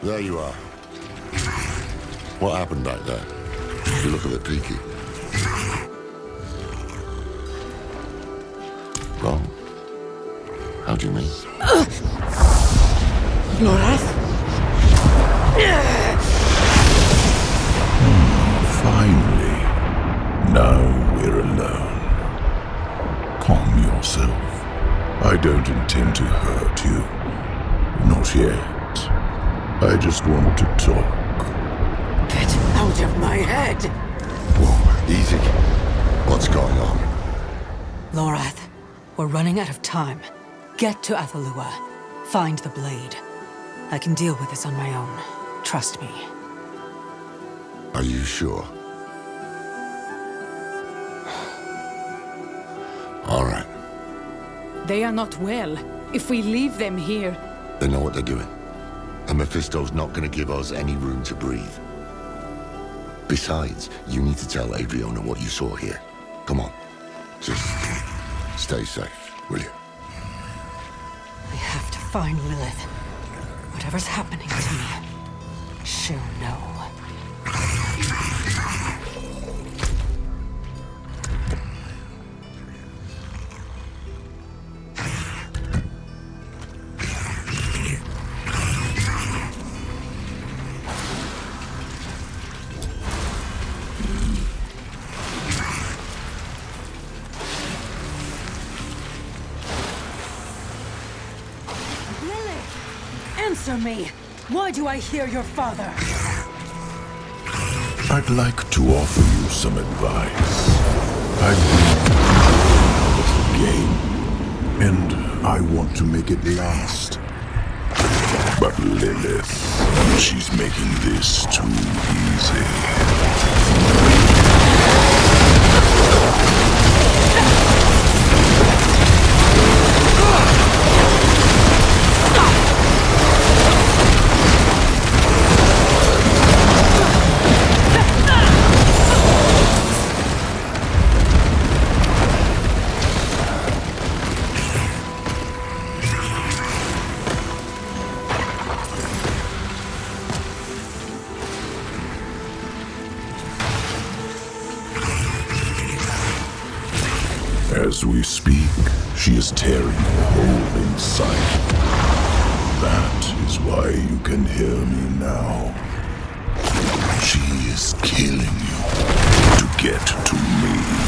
There you are. What happened back there? You look a bit peaky. Wrong? How do you mean? Lorath? Finally. Now we're alone. Calm yourself. I don't intend to hurt you. Not yet. I just want to talk. Get out of my head! Whoa, easy. What's going on? Lorath, we're running out of time. Get to Athalua. Find the blade. I can deal with this on my own. Trust me. Are you sure? All right. They are not well. If we leave them here... They know what they're doing. And Mephisto's not going to give us any room to breathe. Besides, you need to tell Adriana what you saw here. Come on. Just stay safe, will you? I have to find Lilith. Whatever's happening to me, she'll know. Answer me! Why do I hear your father? I'd like to offer you some advice. I've been the game, and I want to make it last. But Lilith, she's making this too easy. As we speak, she is tearing a hole inside. That is why you can hear me now. She is killing you to get to me.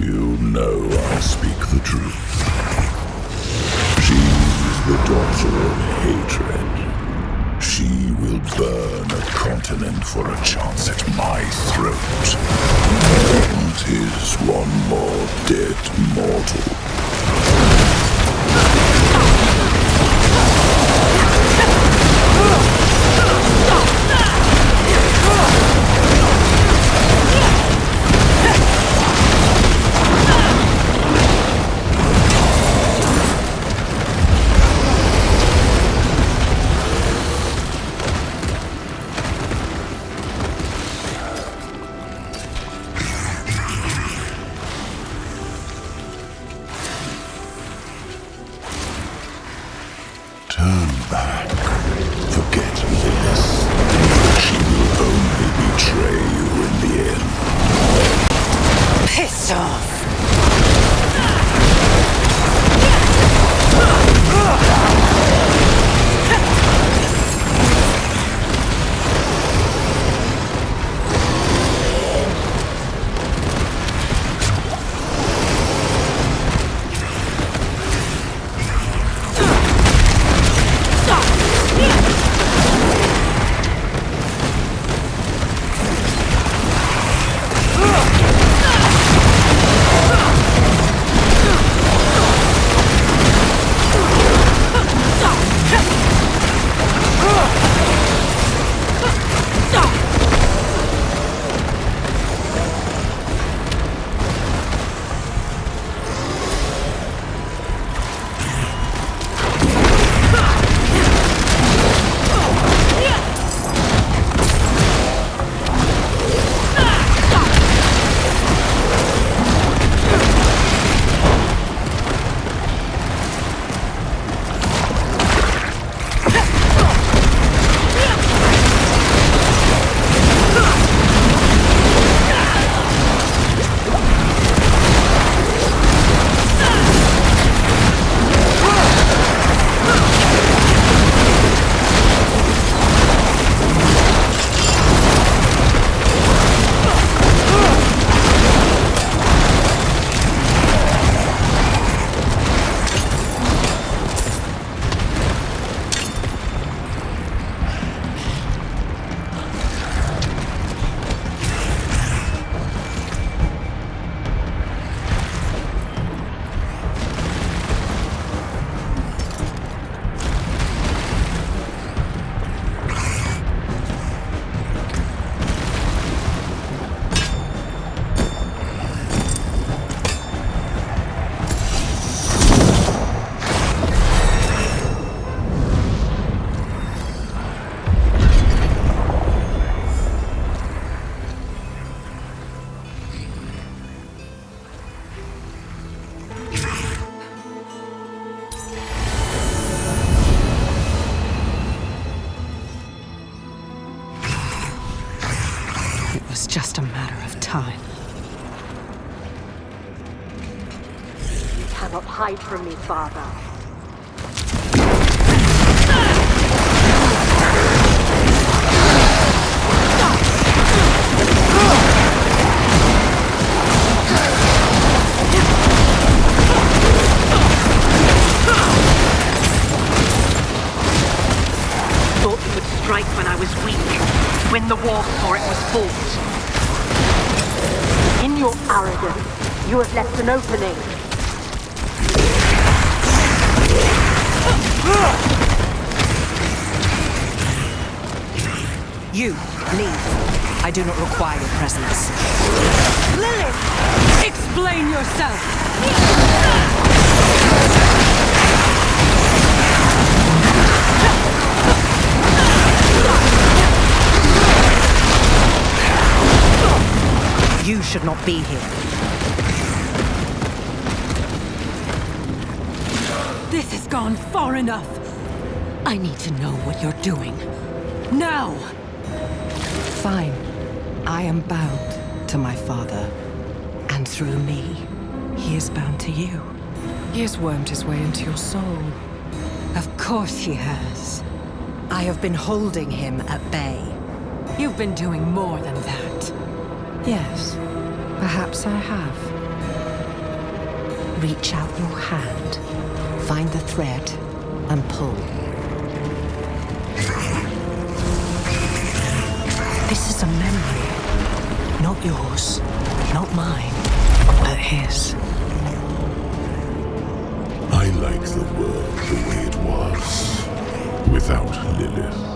You know I speak the truth. She's the daughter of hatred. She will burn a continent for a chance at my throat. What is one more dead mortal? was just a matter of time. You cannot hide from me, Father. Thought you would strike when I was weak, when the war for it was fought. In your arrogance, you have left an opening. You, leave. I do not require your presence. Lilith! Explain yourself! You should not be here. This has gone far enough. I need to know what you're doing. Now! Fine. I am bound to my father. And through me, he is bound to you. He has wormed his way into your soul. Of course he has. I have been holding him at bay. You've been doing more than that. Yes, perhaps I have. Reach out your hand, find the thread, and pull. This is a memory. Not yours, not mine, but his. I like the world the way it was, without Lilith.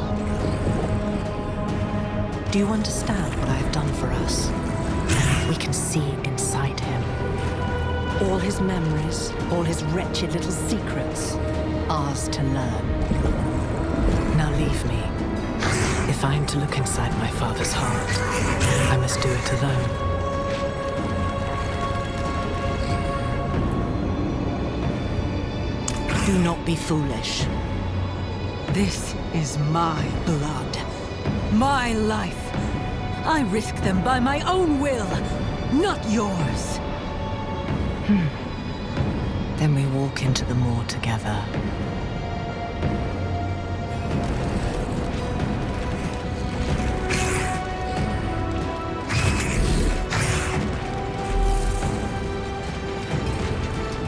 Do you understand what I have done for us? We can see inside him. All his memories, all his wretched little secrets, ours to learn. Now leave me. If I am to look inside my father's heart, I must do it alone. Do not be foolish. This is my blood. My life. I risk them by my own will, not yours. Then we walk into the moor together.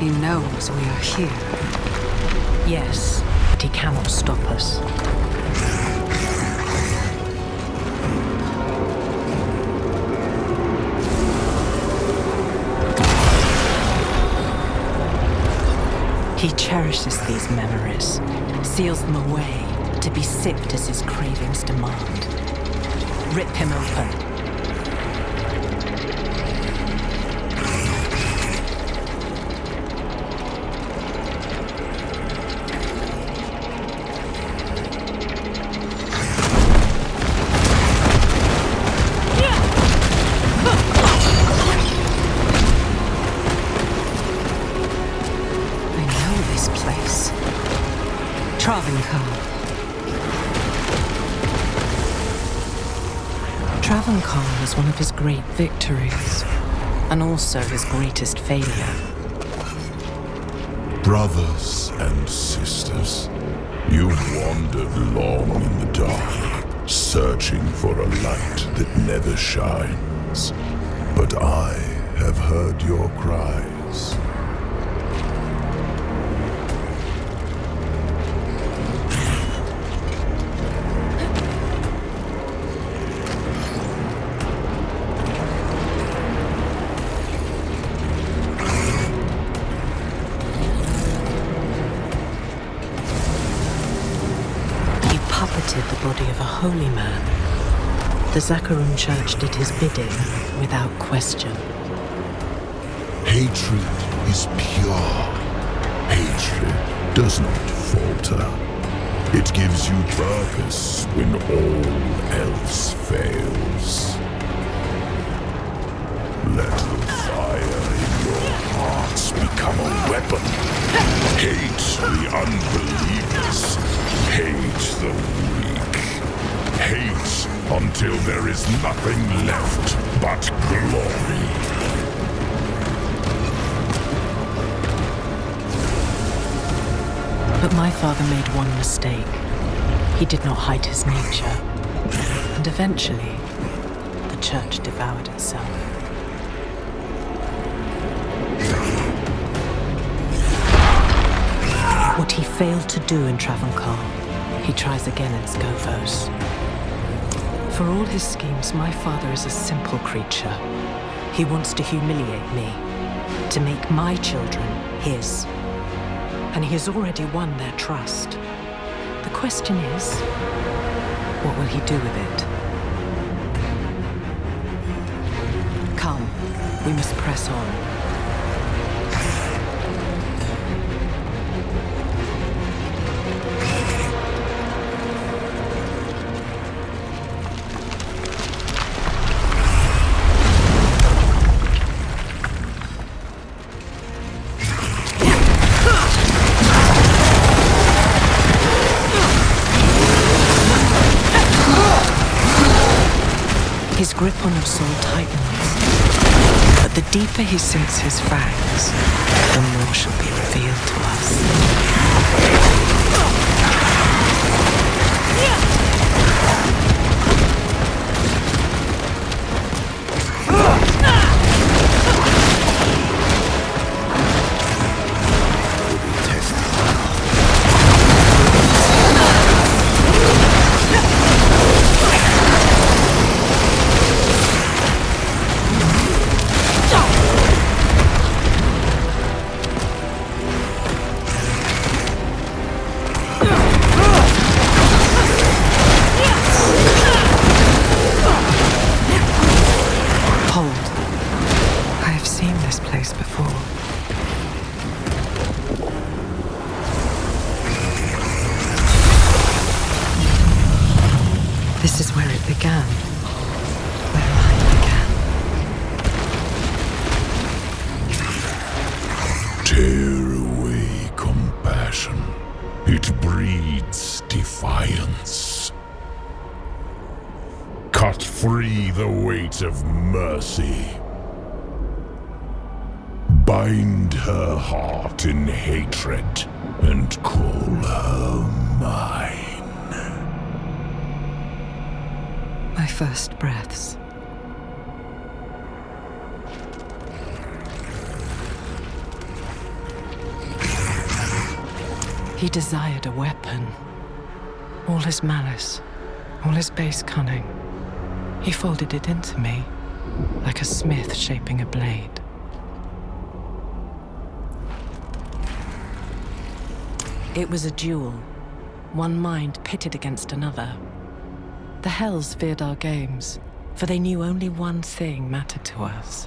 He knows we are here. Yes, but he cannot stop us. He cherishes these memories, seals them away to be sipped as his cravings demand. Rip him open. Travancore was one of his great victories, and also his greatest failure. Brothers and sisters, you've wandered long in the dark, searching for a light that never shines. But I have heard your cries. The body of a holy man. The Zakharum Church did his bidding without question. Hatred is pure. Hatred does not falter. It gives you purpose when all else fails. Let the fire in your hearts become a weapon. Hate the unbelievers. Hate the weak. Hate until until there is nothing left but glory. But my father made one mistake. He did not hide his nature. And eventually, the church devoured itself. What he failed to do in Travancore, he tries again in Scovos. For all his schemes, my father is a simple creature. He wants to humiliate me, to make my children his. And he has already won their trust. The question is, what will he do with it? Come, we must press on. His grip on our soul tightens, but the deeper he sinks his fangs, the more shall be revealed to us. This is where it began. Where I began. Tear away compassion. It breeds defiance. Cut free the weight of mercy. Bind her heart in hatred and call her mine. My first breaths. He desired a weapon. All his malice, all his base cunning. He folded it into me, like a smith shaping a blade. It was a duel, one mind pitted against another. The Hells feared our games, for they knew only one thing mattered to us: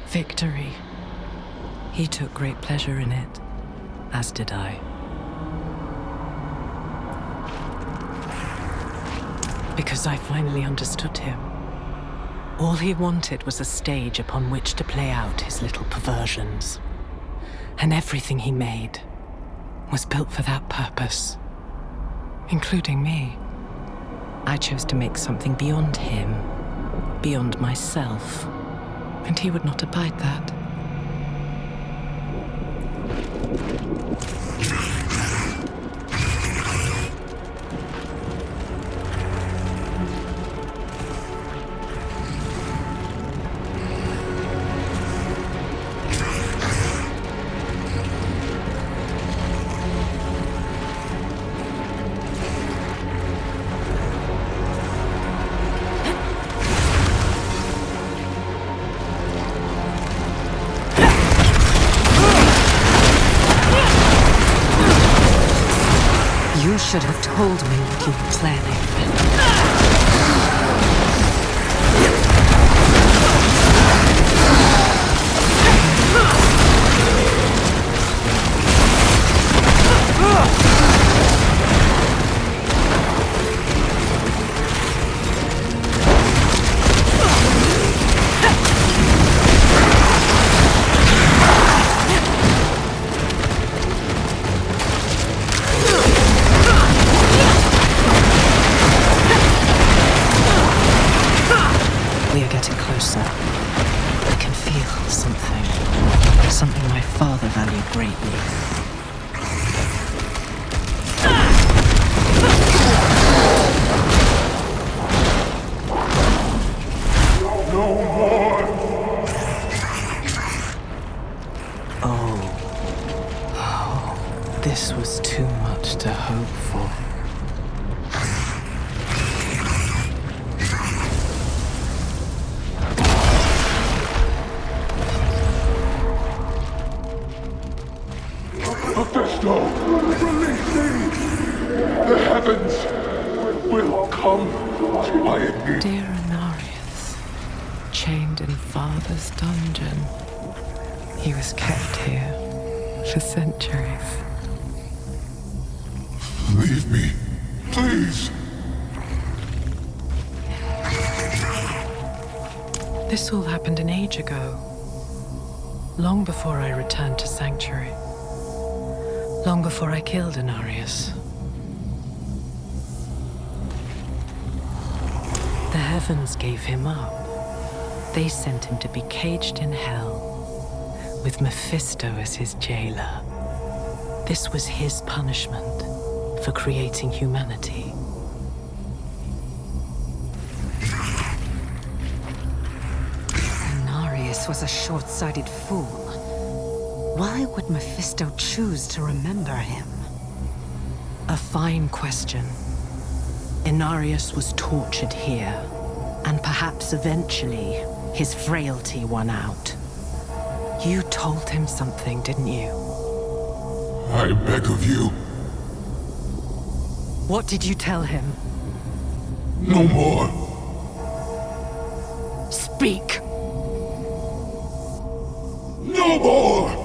victory. He took great pleasure in it, as did I. Because I finally understood him. All he wanted was a stage upon which to play out his little perversions. And everything he made was built for that purpose, including me. I chose to make something beyond him, beyond myself, and he would not abide that. You should have told me what you were planning. We are getting closer. I can feel something. Something my father valued greatly. This was too much to hope for. Mephisto, release me! The heavens will come to aid me. Dear Inarius, chained in Father's dungeon, he was kept here for centuries. Leave me, please. This all happened an age ago. Long before I returned to Sanctuary. Long before I killed Inarius. The heavens gave him up. They sent him to be caged in hell, with Mephisto as his jailer. This was his punishment for creating humanity. Inarius was a short-sighted fool. Why would Mephisto choose to remember him? A fine question. Inarius was tortured here, and perhaps eventually his frailty won out. You told him something, didn't you? I beg of you. What did you tell him? No more. Speak! No more!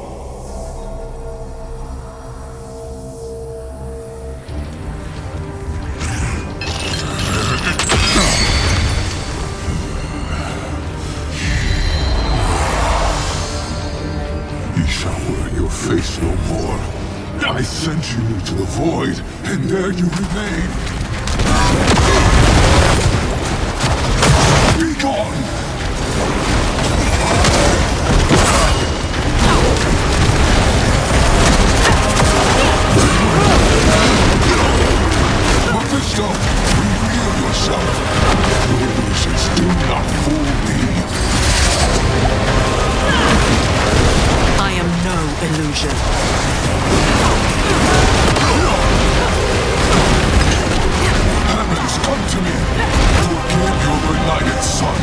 Ye shall wear your face no more. I sent you to the void, and there you remain. Be gone! Mephisto, reveal yourself. Illusions do not fool me. I am no illusion. Heavens, come to me! Forgive your benighted son!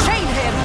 Chain him!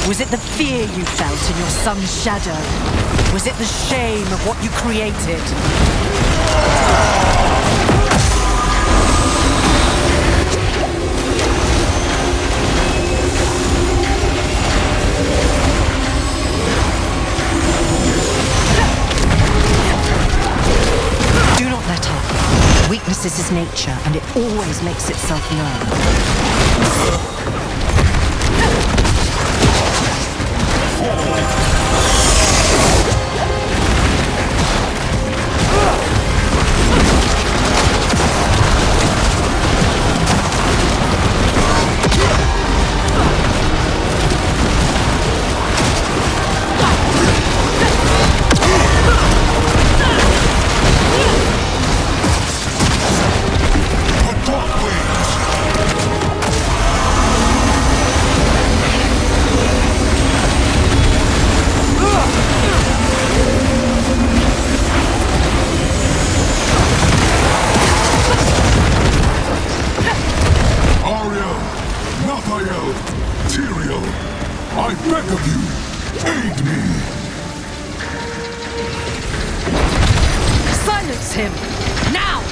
Was it the fear you felt in your son's shadow? Was it the shame of what you created? Do not let up. Weakness is his nature, and it always makes itself known. Face him! Now!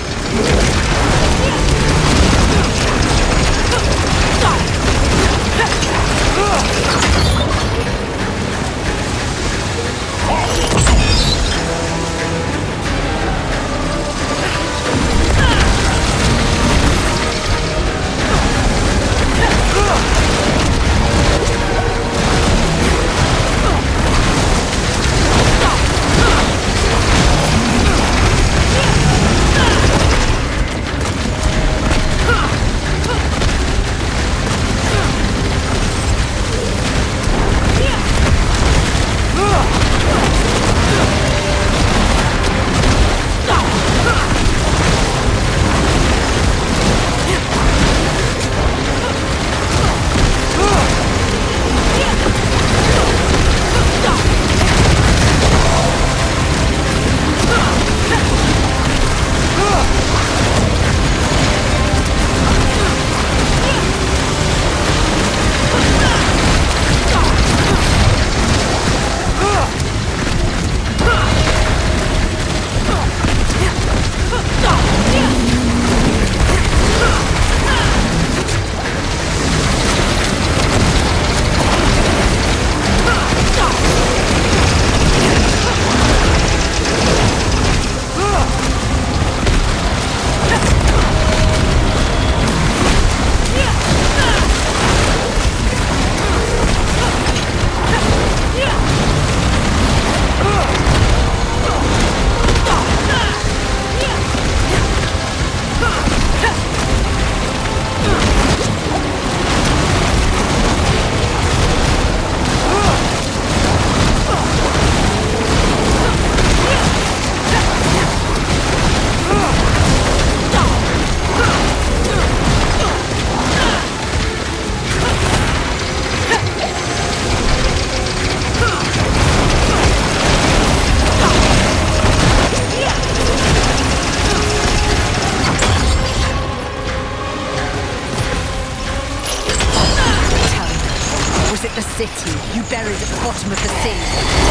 city you buried at the bottom of the sea?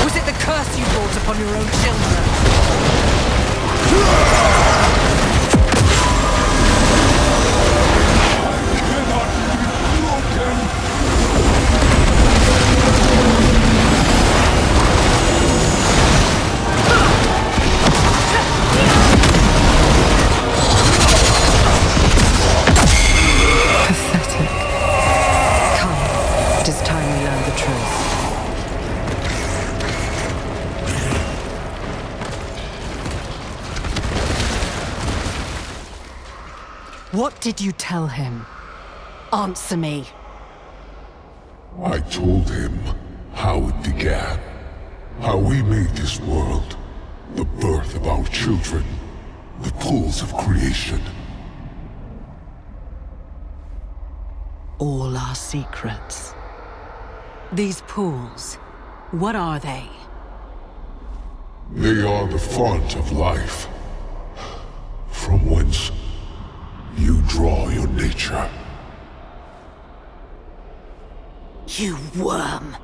Was it the curse you brought upon your own children? What did you tell him? Answer me. I told him how it began. How we made this world. The birth of our children. The pools of creation. All our secrets. These pools, what are they? They are the font of life. From whence you draw your nature. You worm!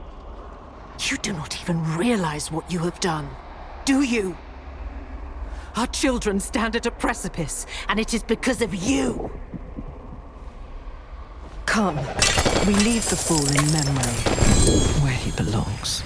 You do not even realize what you have done, do you? Our children stand at a precipice, and it is because of you! Come, we leave the fool in memory, where he belongs.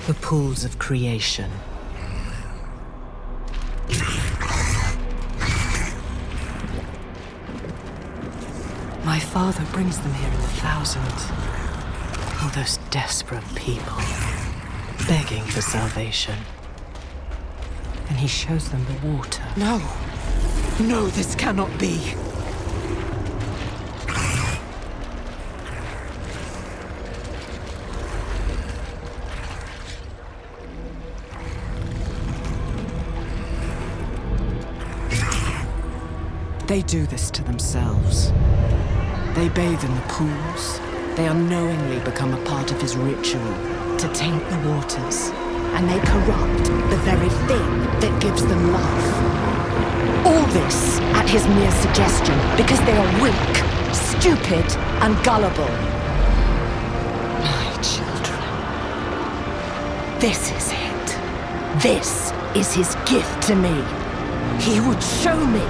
The pools of creation. My father brings them here in the thousands. All those desperate people, begging for salvation. And he shows them the water. No! No, this cannot be! They do this to themselves. They bathe in the pools. They unknowingly become a part of his ritual to taint the waters. And they corrupt the very thing that gives them life. All this at his mere suggestion because they are weak, stupid, and gullible. My children. This is it. This is his gift to me. He would show me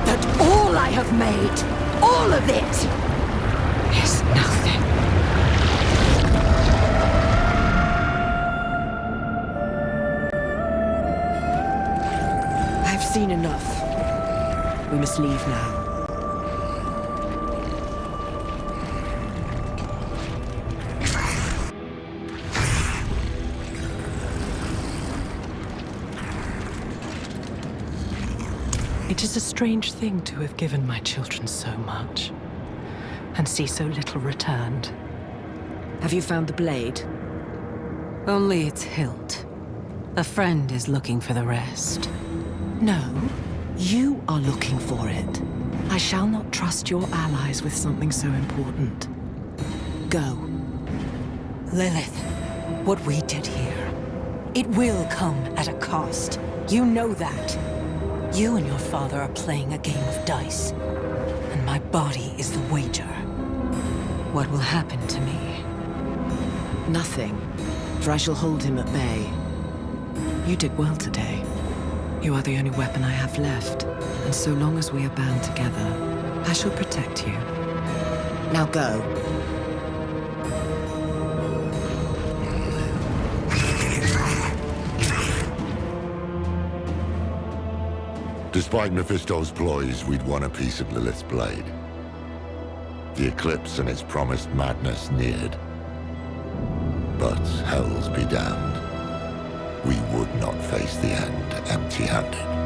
that all I have made, all of it, is nothing. I've seen enough. We must leave now. It is a strange thing to have given my children so much, and see so little returned. Have you found the blade? Only its hilt. A friend is looking for the rest. No, you are looking for it. I shall not trust your allies with something so important. Go. Lilith, what we did here, it will come at a cost. You know that. You and your father are playing a game of dice, and my body is the wager. What will happen to me? Nothing, for I shall hold him at bay. You did well today. You are the only weapon I have left, and so long as we are bound together, I shall protect you. Now go. Despite Mephisto's ploys, we'd won a piece of Lilith's blade. The eclipse and its promised madness neared. But hells be damned. We would not face the end empty-handed.